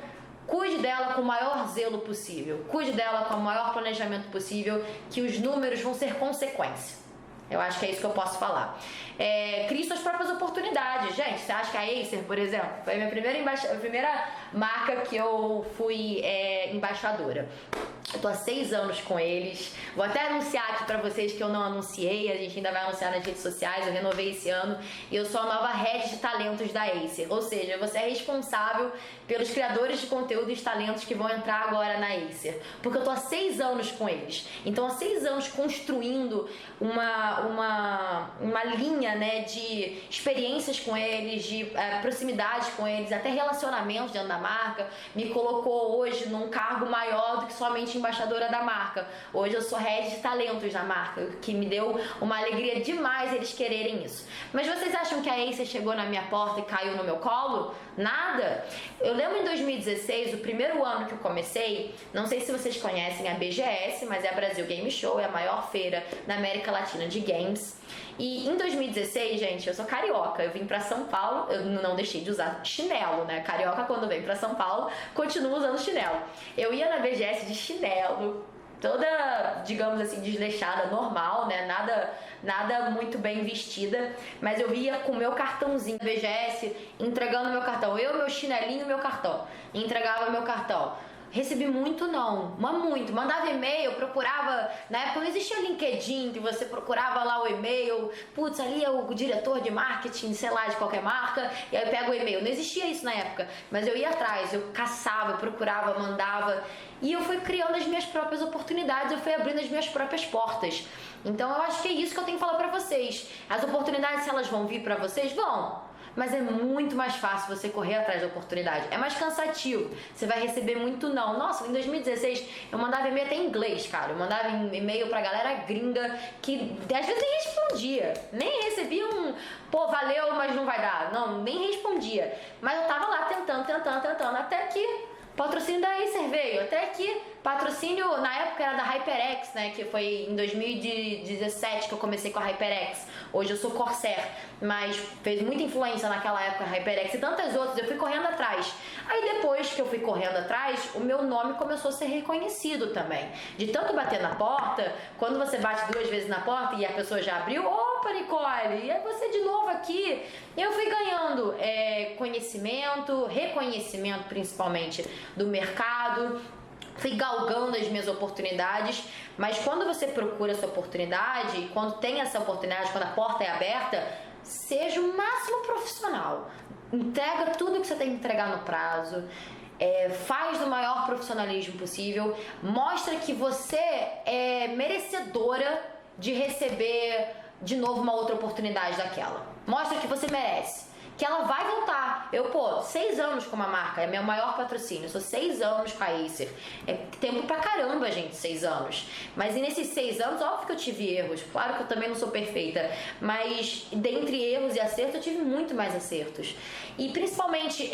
cuide dela com o maior zelo possível. Cuide dela com o maior planejamento possível, que os números vão ser consequência. Eu acho que é isso que eu posso falar. Crie suas próprias oportunidades. Gente, você acha que a Acer, por exemplo, foi a minha primeira marca que eu fui embaixadora. Eu tô há 6 anos com eles. Vou até anunciar aqui pra vocês que eu não anunciei. A gente ainda vai anunciar nas redes sociais. Eu renovei esse ano. E eu sou a nova head de talentos da Acer. Ou seja, você é responsável pelos criadores de conteúdo e os talentos que vão entrar agora na Acer. Porque eu tô há 6 anos com eles. Então, há 6 anos construindo uma linha, né, de experiências com eles, de proximidade com eles, até relacionamentos dentro da marca. Me colocou hoje num cargo maior do que somente embaixadora da marca. Hoje eu sou head de talentos da marca, que me deu uma alegria demais eles quererem isso. Mas vocês acham que a Acer chegou na minha porta e caiu no meu colo? Nada. Eu lembro em 2016, o primeiro ano que eu comecei, não sei se vocês conhecem a BGS, mas é a Brasil Game Show, é a maior feira na América Latina de games. E em 2016, gente, eu sou carioca, eu vim pra São Paulo, eu não deixei de usar chinelo, né? Carioca, quando vem pra São Paulo, continua usando chinelo. Eu ia na BGS de chinelo, toda, digamos assim, desleixada, normal, né? Nada muito bem vestida, mas eu ia com o meu cartãozinho da BGS, entregando meu cartão. Eu, meu chinelinho e meu cartão. Entregava meu cartão. Recebi muito não, mas muito. Mandava e-mail, procurava. Na época não existia LinkedIn, que você procurava lá o e-mail. Putz, ali é o diretor de marketing, sei lá, de qualquer marca. E aí eu pego o e-mail. Não existia isso na época. Mas eu ia atrás, eu caçava, eu procurava, mandava. E eu fui criando as minhas próprias oportunidades, eu fui abrindo as minhas próprias portas. Então eu acho que é isso que eu tenho que falar pra vocês. As oportunidades, se elas vão vir pra vocês, vão. Mas é muito mais fácil você correr atrás da oportunidade. É mais cansativo. Você vai receber muito não. Nossa, em 2016 eu mandava e-mail até em inglês, cara. Eu mandava e-mail pra galera gringa que às vezes nem respondia. Nem recebia pô, valeu, mas não vai dar. Não, nem respondia. Mas eu tava lá tentando. Até que patrocínio da Acer veio. Até que patrocínio, na época era da HyperX, né? Que foi em 2017 que eu comecei com a HyperX. Hoje eu sou Corsair, mas fez muita influência naquela época a HyperX e tantas outras. Eu fui correndo atrás. Aí depois que eu fui correndo atrás, o meu nome começou a ser reconhecido também. De tanto bater na porta, quando você bate 2 vezes na porta e a pessoa já abriu, opa, Nicole, e é você de novo aqui. Eu fui ganhando conhecimento, reconhecimento principalmente do mercado. Fui galgando as minhas oportunidades, mas quando você procura essa oportunidade, quando tem essa oportunidade, quando a porta é aberta, seja o máximo profissional. Entrega tudo que você tem que entregar no prazo, faz do maior profissionalismo possível, mostra que você é merecedora de receber de novo uma outra oportunidade daquela. Mostra que você merece. Que ela vai voltar. Eu, 6 anos com uma marca, é meu maior patrocínio. Eu sou 6 anos com a Acer. É tempo pra caramba, gente, 6 anos. Mas e nesses 6 anos, óbvio que eu tive erros. Claro que eu também não sou perfeita. Mas dentre erros e acertos, eu tive muito mais acertos. E principalmente,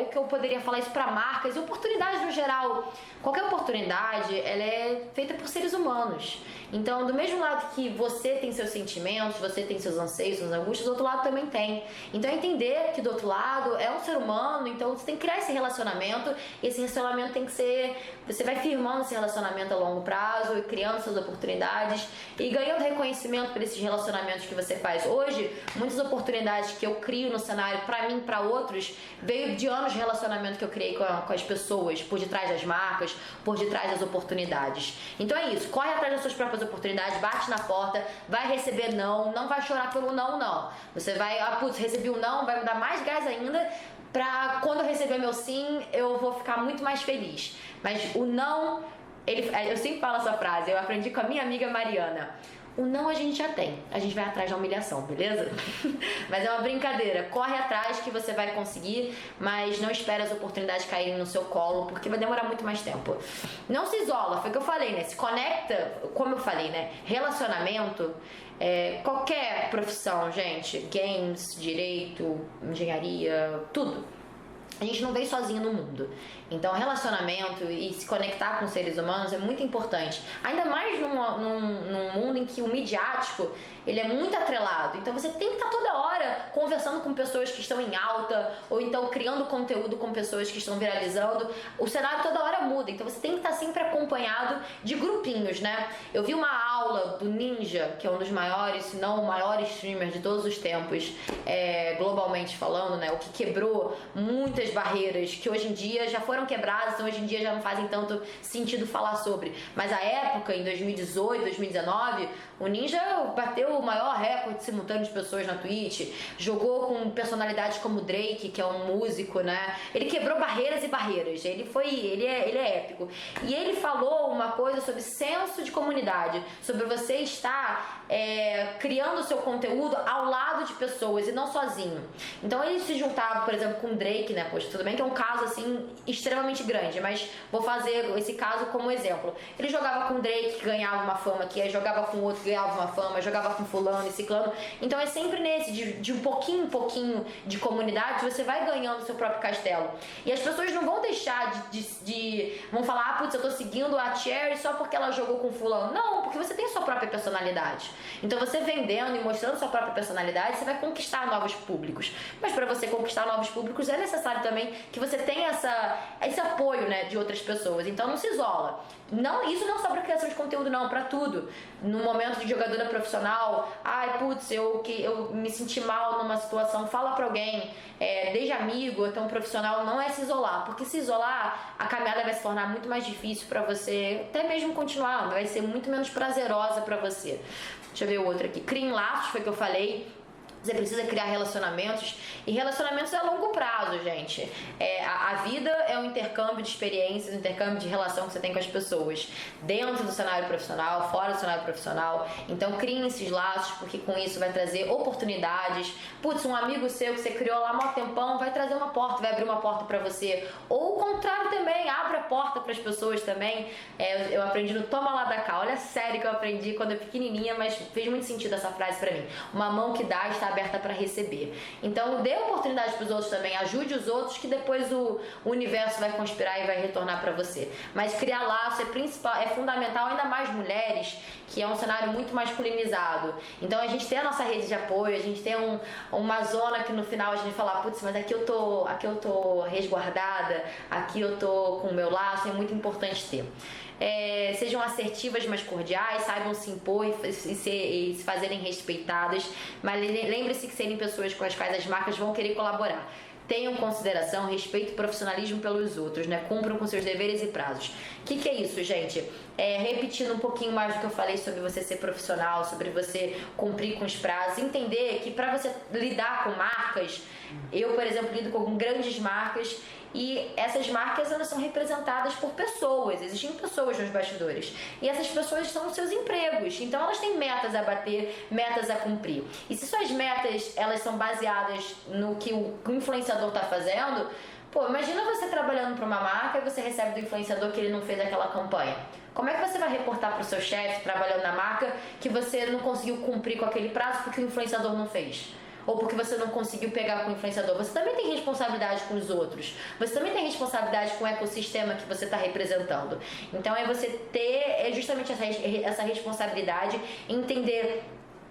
o que eu poderia falar isso pra marcas e oportunidades no geral. Qualquer oportunidade, ela é feita por seres humanos. Então, do mesmo lado que você tem seus sentimentos, você tem seus anseios, suas angústias, do outro lado também tem. Então, entender que do outro lado é um ser humano, então você tem que criar esse relacionamento, e esse relacionamento tem que ser... Você vai firmando esse relacionamento a longo prazo, e criando suas oportunidades, e ganhando reconhecimento por esses relacionamentos que você faz. Hoje, muitas oportunidades que eu crio no cenário, pra mim, pra outros, veio de anos de relacionamento que eu criei com as pessoas, por detrás das marcas, por detrás das oportunidades. Então é isso, corre atrás das suas próprias oportunidades, bate na porta, vai receber não vai chorar pelo não. Você vai, recebi um não, vai me dar mais gás ainda, pra quando eu receber meu sim, eu vou ficar muito mais feliz. Mas o não, eu sempre falo essa frase, eu aprendi com a minha amiga Mariana. O não a gente já tem, a gente vai atrás da humilhação, beleza? Mas é uma brincadeira, corre atrás que você vai conseguir, mas não espere as oportunidades caírem no seu colo, porque vai demorar muito mais tempo. Não se isola, foi o que eu falei, né? Se conecta, como eu falei, né? Relacionamento, qualquer profissão, gente, games, direito, engenharia, tudo. A gente não veio sozinho no mundo. Então, relacionamento e se conectar com seres humanos é muito importante. Ainda mais num mundo em que o midiático, ele é muito atrelado. Então, você tem que estar toda hora conversando com pessoas que estão em alta, ou então criando conteúdo com pessoas que estão viralizando. O cenário toda hora muda, então você tem que estar sempre acompanhado de grupinhos, né? Eu vi uma aula do Ninja, que é um dos maiores, se não o maior streamer de todos os tempos, globalmente falando, né? O que quebrou muitas barreiras que hoje em dia já foram quebradas, então hoje em dia já não fazem tanto sentido falar sobre. Mas a época, em 2018, 2019, o Ninja bateu o maior recorde simultâneo de pessoas na Twitch, jogou com personalidades como o Drake, que é um músico, né? Ele quebrou barreiras e barreiras, ele é épico. E ele falou uma coisa sobre senso de comunidade, sobre você estar criando o seu conteúdo ao lado de pessoas e não sozinho. Então ele se juntava, por exemplo, com o Drake, né? Poxa, tudo bem que é um caso assim extremamente grande, mas vou fazer esse caso como exemplo. Ele jogava com o Drake, ganhava uma fama aqui, aí jogava com outro, ganhava uma fama, jogava com fulano e ciclano. Então é sempre nesse, de um pouquinho em pouquinho de comunidade, você vai ganhando o seu próprio castelo. E as pessoas não vão deixar vão falar, putz, eu tô seguindo a Cherry só porque ela jogou com fulano. Não, porque você tem a sua própria personalidade. Então você vendendo e mostrando sua própria personalidade, você vai conquistar novos públicos. Mas para você conquistar novos públicos é necessário também que você tenha esse apoio, né, de outras pessoas. Então não se isola. Não, isso não só para criação de conteúdo, não, para tudo. No momento de jogadora profissional, ai, putz, eu me senti mal numa situação, fala para alguém, desde amigo até um profissional, não é se isolar, porque se isolar, a caminhada vai se tornar muito mais difícil para você, até mesmo continuar, vai ser muito menos prazerosa para você. Deixa eu ver o outro aqui. Criem laços, foi o que eu falei. Você precisa criar relacionamentos, e relacionamentos é a longo prazo, gente. A vida é um intercâmbio de experiências, um intercâmbio de relação que você tem com as pessoas, dentro do cenário profissional, fora do cenário profissional. Então criem esses laços, porque com isso vai trazer oportunidades. Putz, um amigo seu que você criou lá há mó tempão vai trazer uma porta, vai abrir uma porta pra você. Ou o contrário também, abre a porta pras pessoas também. Eu aprendi no Toma Lá da Cá. Olha a série que eu aprendi quando eu pequenininha, mas fez muito sentido essa frase pra mim. Uma mão que dá está aberta para receber. Então dê oportunidade para os outros também, ajude os outros, que depois o universo vai conspirar e vai retornar para você. Mas criar laço é fundamental, ainda mais mulheres, que é um cenário muito masculinizado. Então a gente tem a nossa rede de apoio, a gente tem uma zona que no final a gente fala, putz, mas aqui eu tô resguardada, aqui eu tô com o meu laço, é muito importante ter. Sejam assertivas, mas cordiais, saibam se impor e se fazerem respeitadas, mas lembre-se que serem pessoas com as quais as marcas vão querer colaborar. Tenham consideração, respeito e profissionalismo pelos outros, né? Cumpram com seus deveres e prazos. O que é isso, gente? Repetindo um pouquinho mais do que eu falei sobre você ser profissional, sobre você cumprir com os prazos, entender que para você lidar com marcas, eu, por exemplo, lido com grandes marcas, e essas marcas, elas são representadas por pessoas, existem pessoas nos bastidores, e essas pessoas são os seus empregos, então elas têm metas a bater, metas a cumprir, e se suas metas, elas são baseadas no que o influenciador está fazendo, pô, imagina você trabalhando para uma marca e você recebe do influenciador que ele não fez aquela campanha. Como é que você vai reportar para o seu chefe, trabalhando na marca, que você não conseguiu cumprir com aquele prazo porque o influenciador não fez? Ou porque você não conseguiu pegar com o influenciador? Você também tem responsabilidade com os outros. Você também tem responsabilidade com o ecossistema que você está representando. Então é você ter justamente essa responsabilidade, entender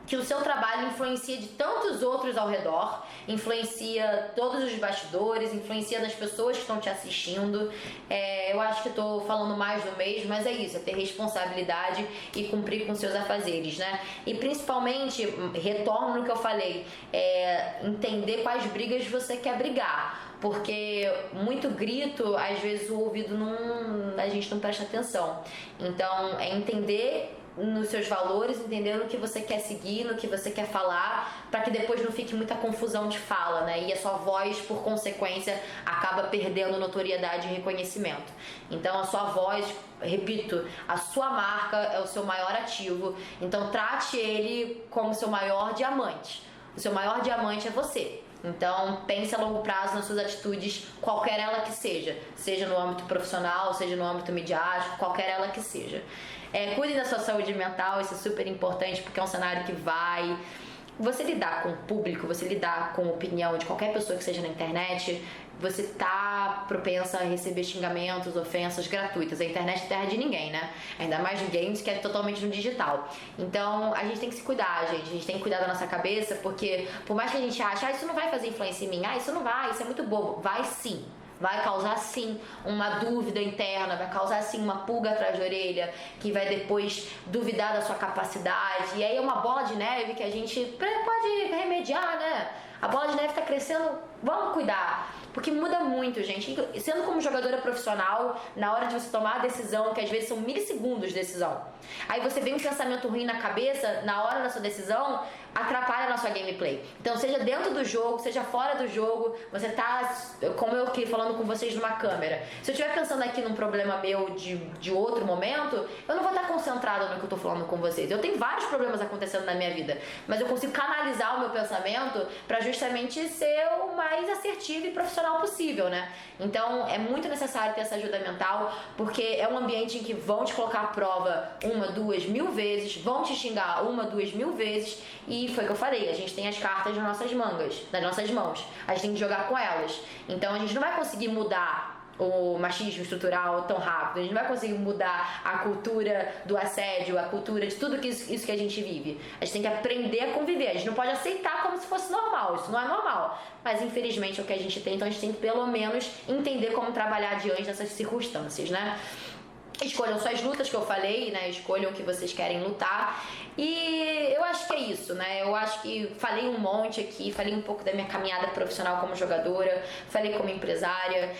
que o seu trabalho influencia de tantos outros ao redor, influencia todos os bastidores, influencia nas pessoas que estão te assistindo. Eu acho que estou falando mais do mesmo, mas é isso, é ter responsabilidade e cumprir com seus afazeres, né? E principalmente, retorno no que eu falei, entender quais brigas você quer brigar. Porque muito grito, às vezes o ouvido a gente não presta atenção. Então, é entender nos seus valores, entender no que você quer seguir, no que você quer falar, para que depois não fique muita confusão de fala, né? E a sua voz, por consequência, acaba perdendo notoriedade e reconhecimento. Então a sua voz, repito, a sua marca é o seu maior ativo, então trate ele como seu maior diamante. O seu maior diamante é você. Então pense a longo prazo nas suas atitudes, qualquer ela que seja no âmbito profissional, seja no âmbito midiático, qualquer ela que seja. Cuide da sua saúde mental, isso é super importante, porque é um cenário que você lidar com o público, você lidar com a opinião de qualquer pessoa que seja na internet, você tá propensa a receber xingamentos, ofensas gratuitas. A internet é terra de ninguém, né? Ainda mais no games, que é totalmente no digital. Então, a gente tem que se cuidar, gente. A gente tem que cuidar da nossa cabeça, porque por mais que a gente ache, isso não vai fazer influência em mim, isso não vai, isso é muito bobo. Vai sim. Vai causar sim uma dúvida interna, vai causar sim uma pulga atrás da orelha, que vai depois duvidar da sua capacidade. E aí é uma bola de neve que a gente pode remediar, né? A bola de neve tá crescendo, vamos cuidar. Porque muda muito, gente. Sendo como jogadora profissional, na hora de você tomar a decisão, que às vezes são milissegundos de decisão. Aí você vem um pensamento ruim na cabeça, na hora da sua decisão, atrapalha na sua gameplay. Então, seja dentro do jogo, seja fora do jogo, você tá, como eu aqui falando com vocês numa câmera. Se eu estiver pensando aqui num problema meu de outro momento, eu não vou estar concentrada no que eu tô falando com vocês. Eu tenho vários problemas acontecendo na minha vida, mas eu consigo canalizar o meu pensamento pra justamente ser o mais assertivo e profissional possível, né? Então, é muito necessário ter essa ajuda mental, porque é um ambiente em que vão te colocar à prova 1, 2, 1000 vezes, vão te xingar 1, 2, 1000 vezes, e foi o que eu falei, a gente tem as cartas nas nossas mangas, nas nossas mãos, a gente tem que jogar com elas. Então a gente não vai conseguir mudar o machismo estrutural tão rápido, a gente não vai conseguir mudar a cultura do assédio, a cultura de tudo isso que a gente vive. A gente tem que aprender a conviver, a gente não pode aceitar como se fosse normal, isso não é normal, mas infelizmente é o que a gente tem, então a gente tem que pelo menos entender como trabalhar diante dessas circunstâncias, né? Escolham suas lutas, que eu falei, né? Escolham o que vocês querem lutar. E eu acho que é isso, né? Eu acho que falei um monte aqui, falei um pouco da minha caminhada profissional como jogadora, falei como empresária,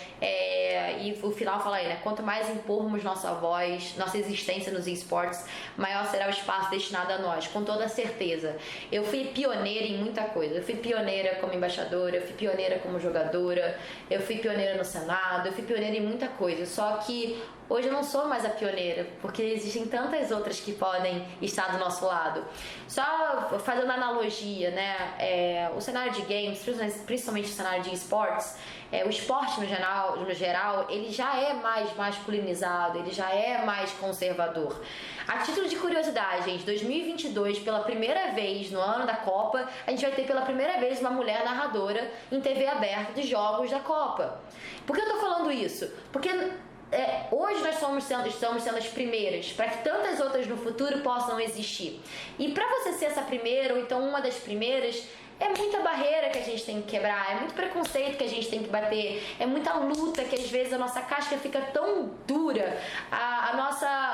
e o final fala aí, né? Quanto mais impormos nossa voz, nossa existência nos esportes, maior será o espaço destinado a nós, com toda certeza. Eu fui pioneira em muita coisa. Eu fui pioneira como embaixadora, eu fui pioneira como jogadora, eu fui pioneira no Senado, eu fui pioneira em muita coisa. Só que hoje eu não sou mais a pioneira, porque existem tantas outras que podem estar do nosso lado. Só fazendo analogia, né? O cenário de games, principalmente o cenário de esportes, o esporte no geral, ele já é mais masculinizado, ele já é mais conservador. A título de curiosidade, gente, 2022, pela primeira vez no ano da Copa, a gente vai ter pela primeira vez uma mulher narradora em TV aberta de jogos da Copa. Por que eu tô falando isso? Porque hoje nós estamos sendo as primeiras, para que tantas outras no futuro possam existir. E para você ser essa primeira, ou então uma das primeiras, é muita barreira que a gente tem que quebrar, é muito preconceito que a gente tem que bater, é muita luta que às vezes a nossa casca fica tão dura,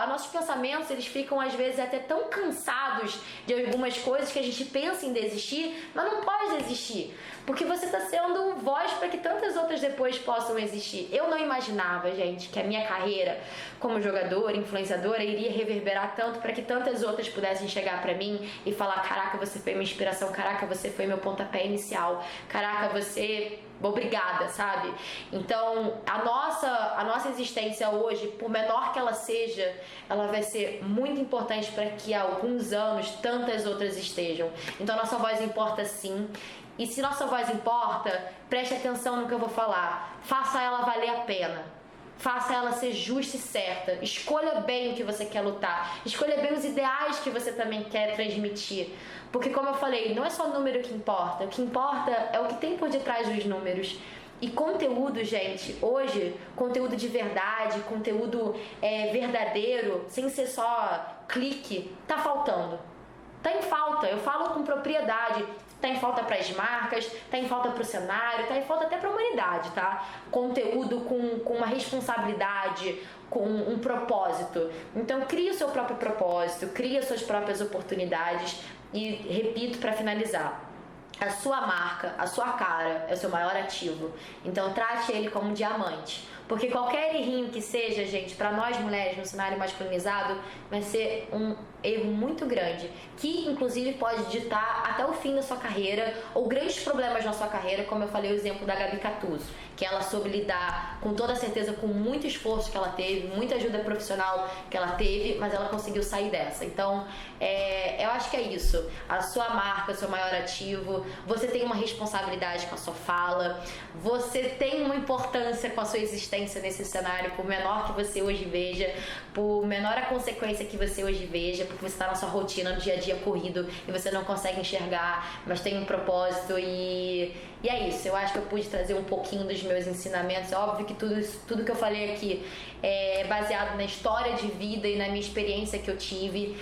nossos pensamentos eles ficam às vezes até tão cansados de algumas coisas que a gente pensa em desistir, mas não pode desistir, porque você está sendo voz para que tantas outras depois possam existir. Eu não imaginava, gente, que a minha carreira como jogadora, influenciadora, iria reverberar tanto para que tantas outras pudessem chegar para mim e falar: caraca, você foi minha inspiração, caraca, você foi meu pontapé inicial, caraca, você... obrigada, sabe? Então, a nossa existência hoje, por menor que ela seja, ela vai ser muito importante para que há alguns anos tantas outras estejam. Então, a nossa voz importa sim. E se nossa voz importa, preste atenção no que eu vou falar. Faça ela valer a pena. Faça ela ser justa e certa. Escolha bem o que você quer lutar. Escolha bem os ideais que você também quer transmitir. Porque, como eu falei, não é só o número que importa. O que importa é o que tem por detrás dos números. E conteúdo, gente, hoje, conteúdo de verdade, conteúdo verdadeiro, sem ser só clique, tá faltando. Tá em falta, eu falo com propriedade. Tá em falta para as marcas, tá em falta para o cenário, tá em falta até para a humanidade, tá? Conteúdo com uma responsabilidade, com um propósito. Então, crie o seu próprio propósito, crie as suas próprias oportunidades e, repito, para finalizar, a sua marca, a sua cara é o seu maior ativo. Então, trate ele como um diamante. Porque qualquer errinho que seja, gente, para nós mulheres no cenário masculinizado, vai ser um erro muito grande, que inclusive pode ditar até o fim da sua carreira ou grandes problemas na sua carreira, como eu falei o exemplo da Gabi Catuzzo, que ela soube lidar com toda certeza com muito esforço que ela teve, muita ajuda profissional que ela teve, mas ela conseguiu sair dessa. Então, eu acho que é isso. A sua marca, o seu maior ativo, você tem uma responsabilidade com a sua fala, você tem uma importância com a sua existência nesse cenário, por menor que você hoje veja, por menor a consequência que você hoje veja, porque você está na sua rotina, no dia a dia corrido e você não consegue enxergar, mas tem um propósito e é isso. Eu acho que eu pude trazer um pouquinho dos meus ensinamentos. É óbvio que tudo que eu falei aqui é baseado na história de vida e na minha experiência que eu tive.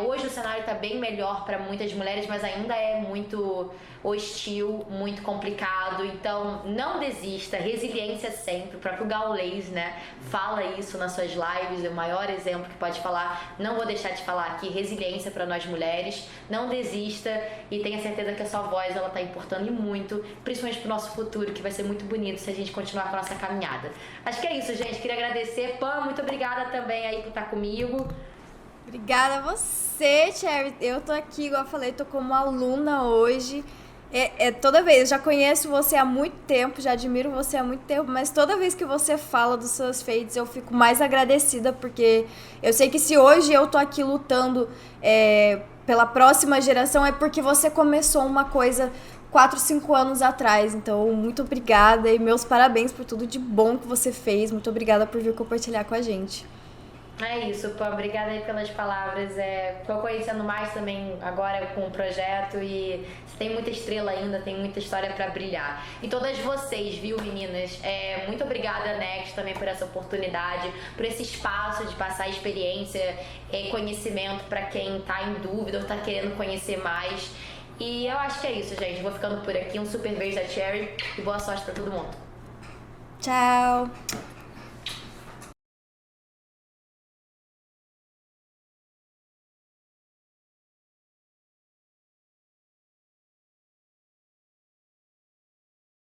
Hoje o cenário está bem melhor para muitas mulheres, mas ainda é muito hostil, muito complicado. Então não desista, resiliência sempre. O próprio Gaules, né, fala isso nas suas lives, é o maior exemplo que pode falar. Não vou deixar de falar aqui, resiliência para nós mulheres. Não desista e tenha certeza que a sua voz ela tá importando e muito, principalmente pro nosso futuro, que vai ser muito bonito se a gente continuar com a nossa caminhada. Acho que é isso, gente. Queria agradecer. Pam, muito obrigada também aí por estar comigo. Obrigada a você, Cherry. Eu tô aqui, igual eu falei, tô como aluna hoje. Toda vez, eu já conheço você há muito tempo, já admiro você há muito tempo, mas toda vez que você fala dos seus feitos, eu fico mais agradecida, porque eu sei que se hoje eu tô aqui lutando pela próxima geração, é porque você começou uma coisa 4, 5 anos atrás. Então, muito obrigada e meus parabéns por tudo de bom que você fez. Muito obrigada por vir compartilhar com a gente. É isso, pô, obrigada aí pelas palavras. Tô conhecendo mais também agora com o projeto e você tem muita estrela ainda, tem muita história pra brilhar. E todas vocês, viu, meninas? Muito obrigada, Next, também por essa oportunidade, por esse espaço de passar experiência e conhecimento pra quem tá em dúvida ou tá querendo conhecer mais. E eu acho que é isso, gente. Vou ficando por aqui. Um super beijo da Cherry e boa sorte pra todo mundo. Tchau!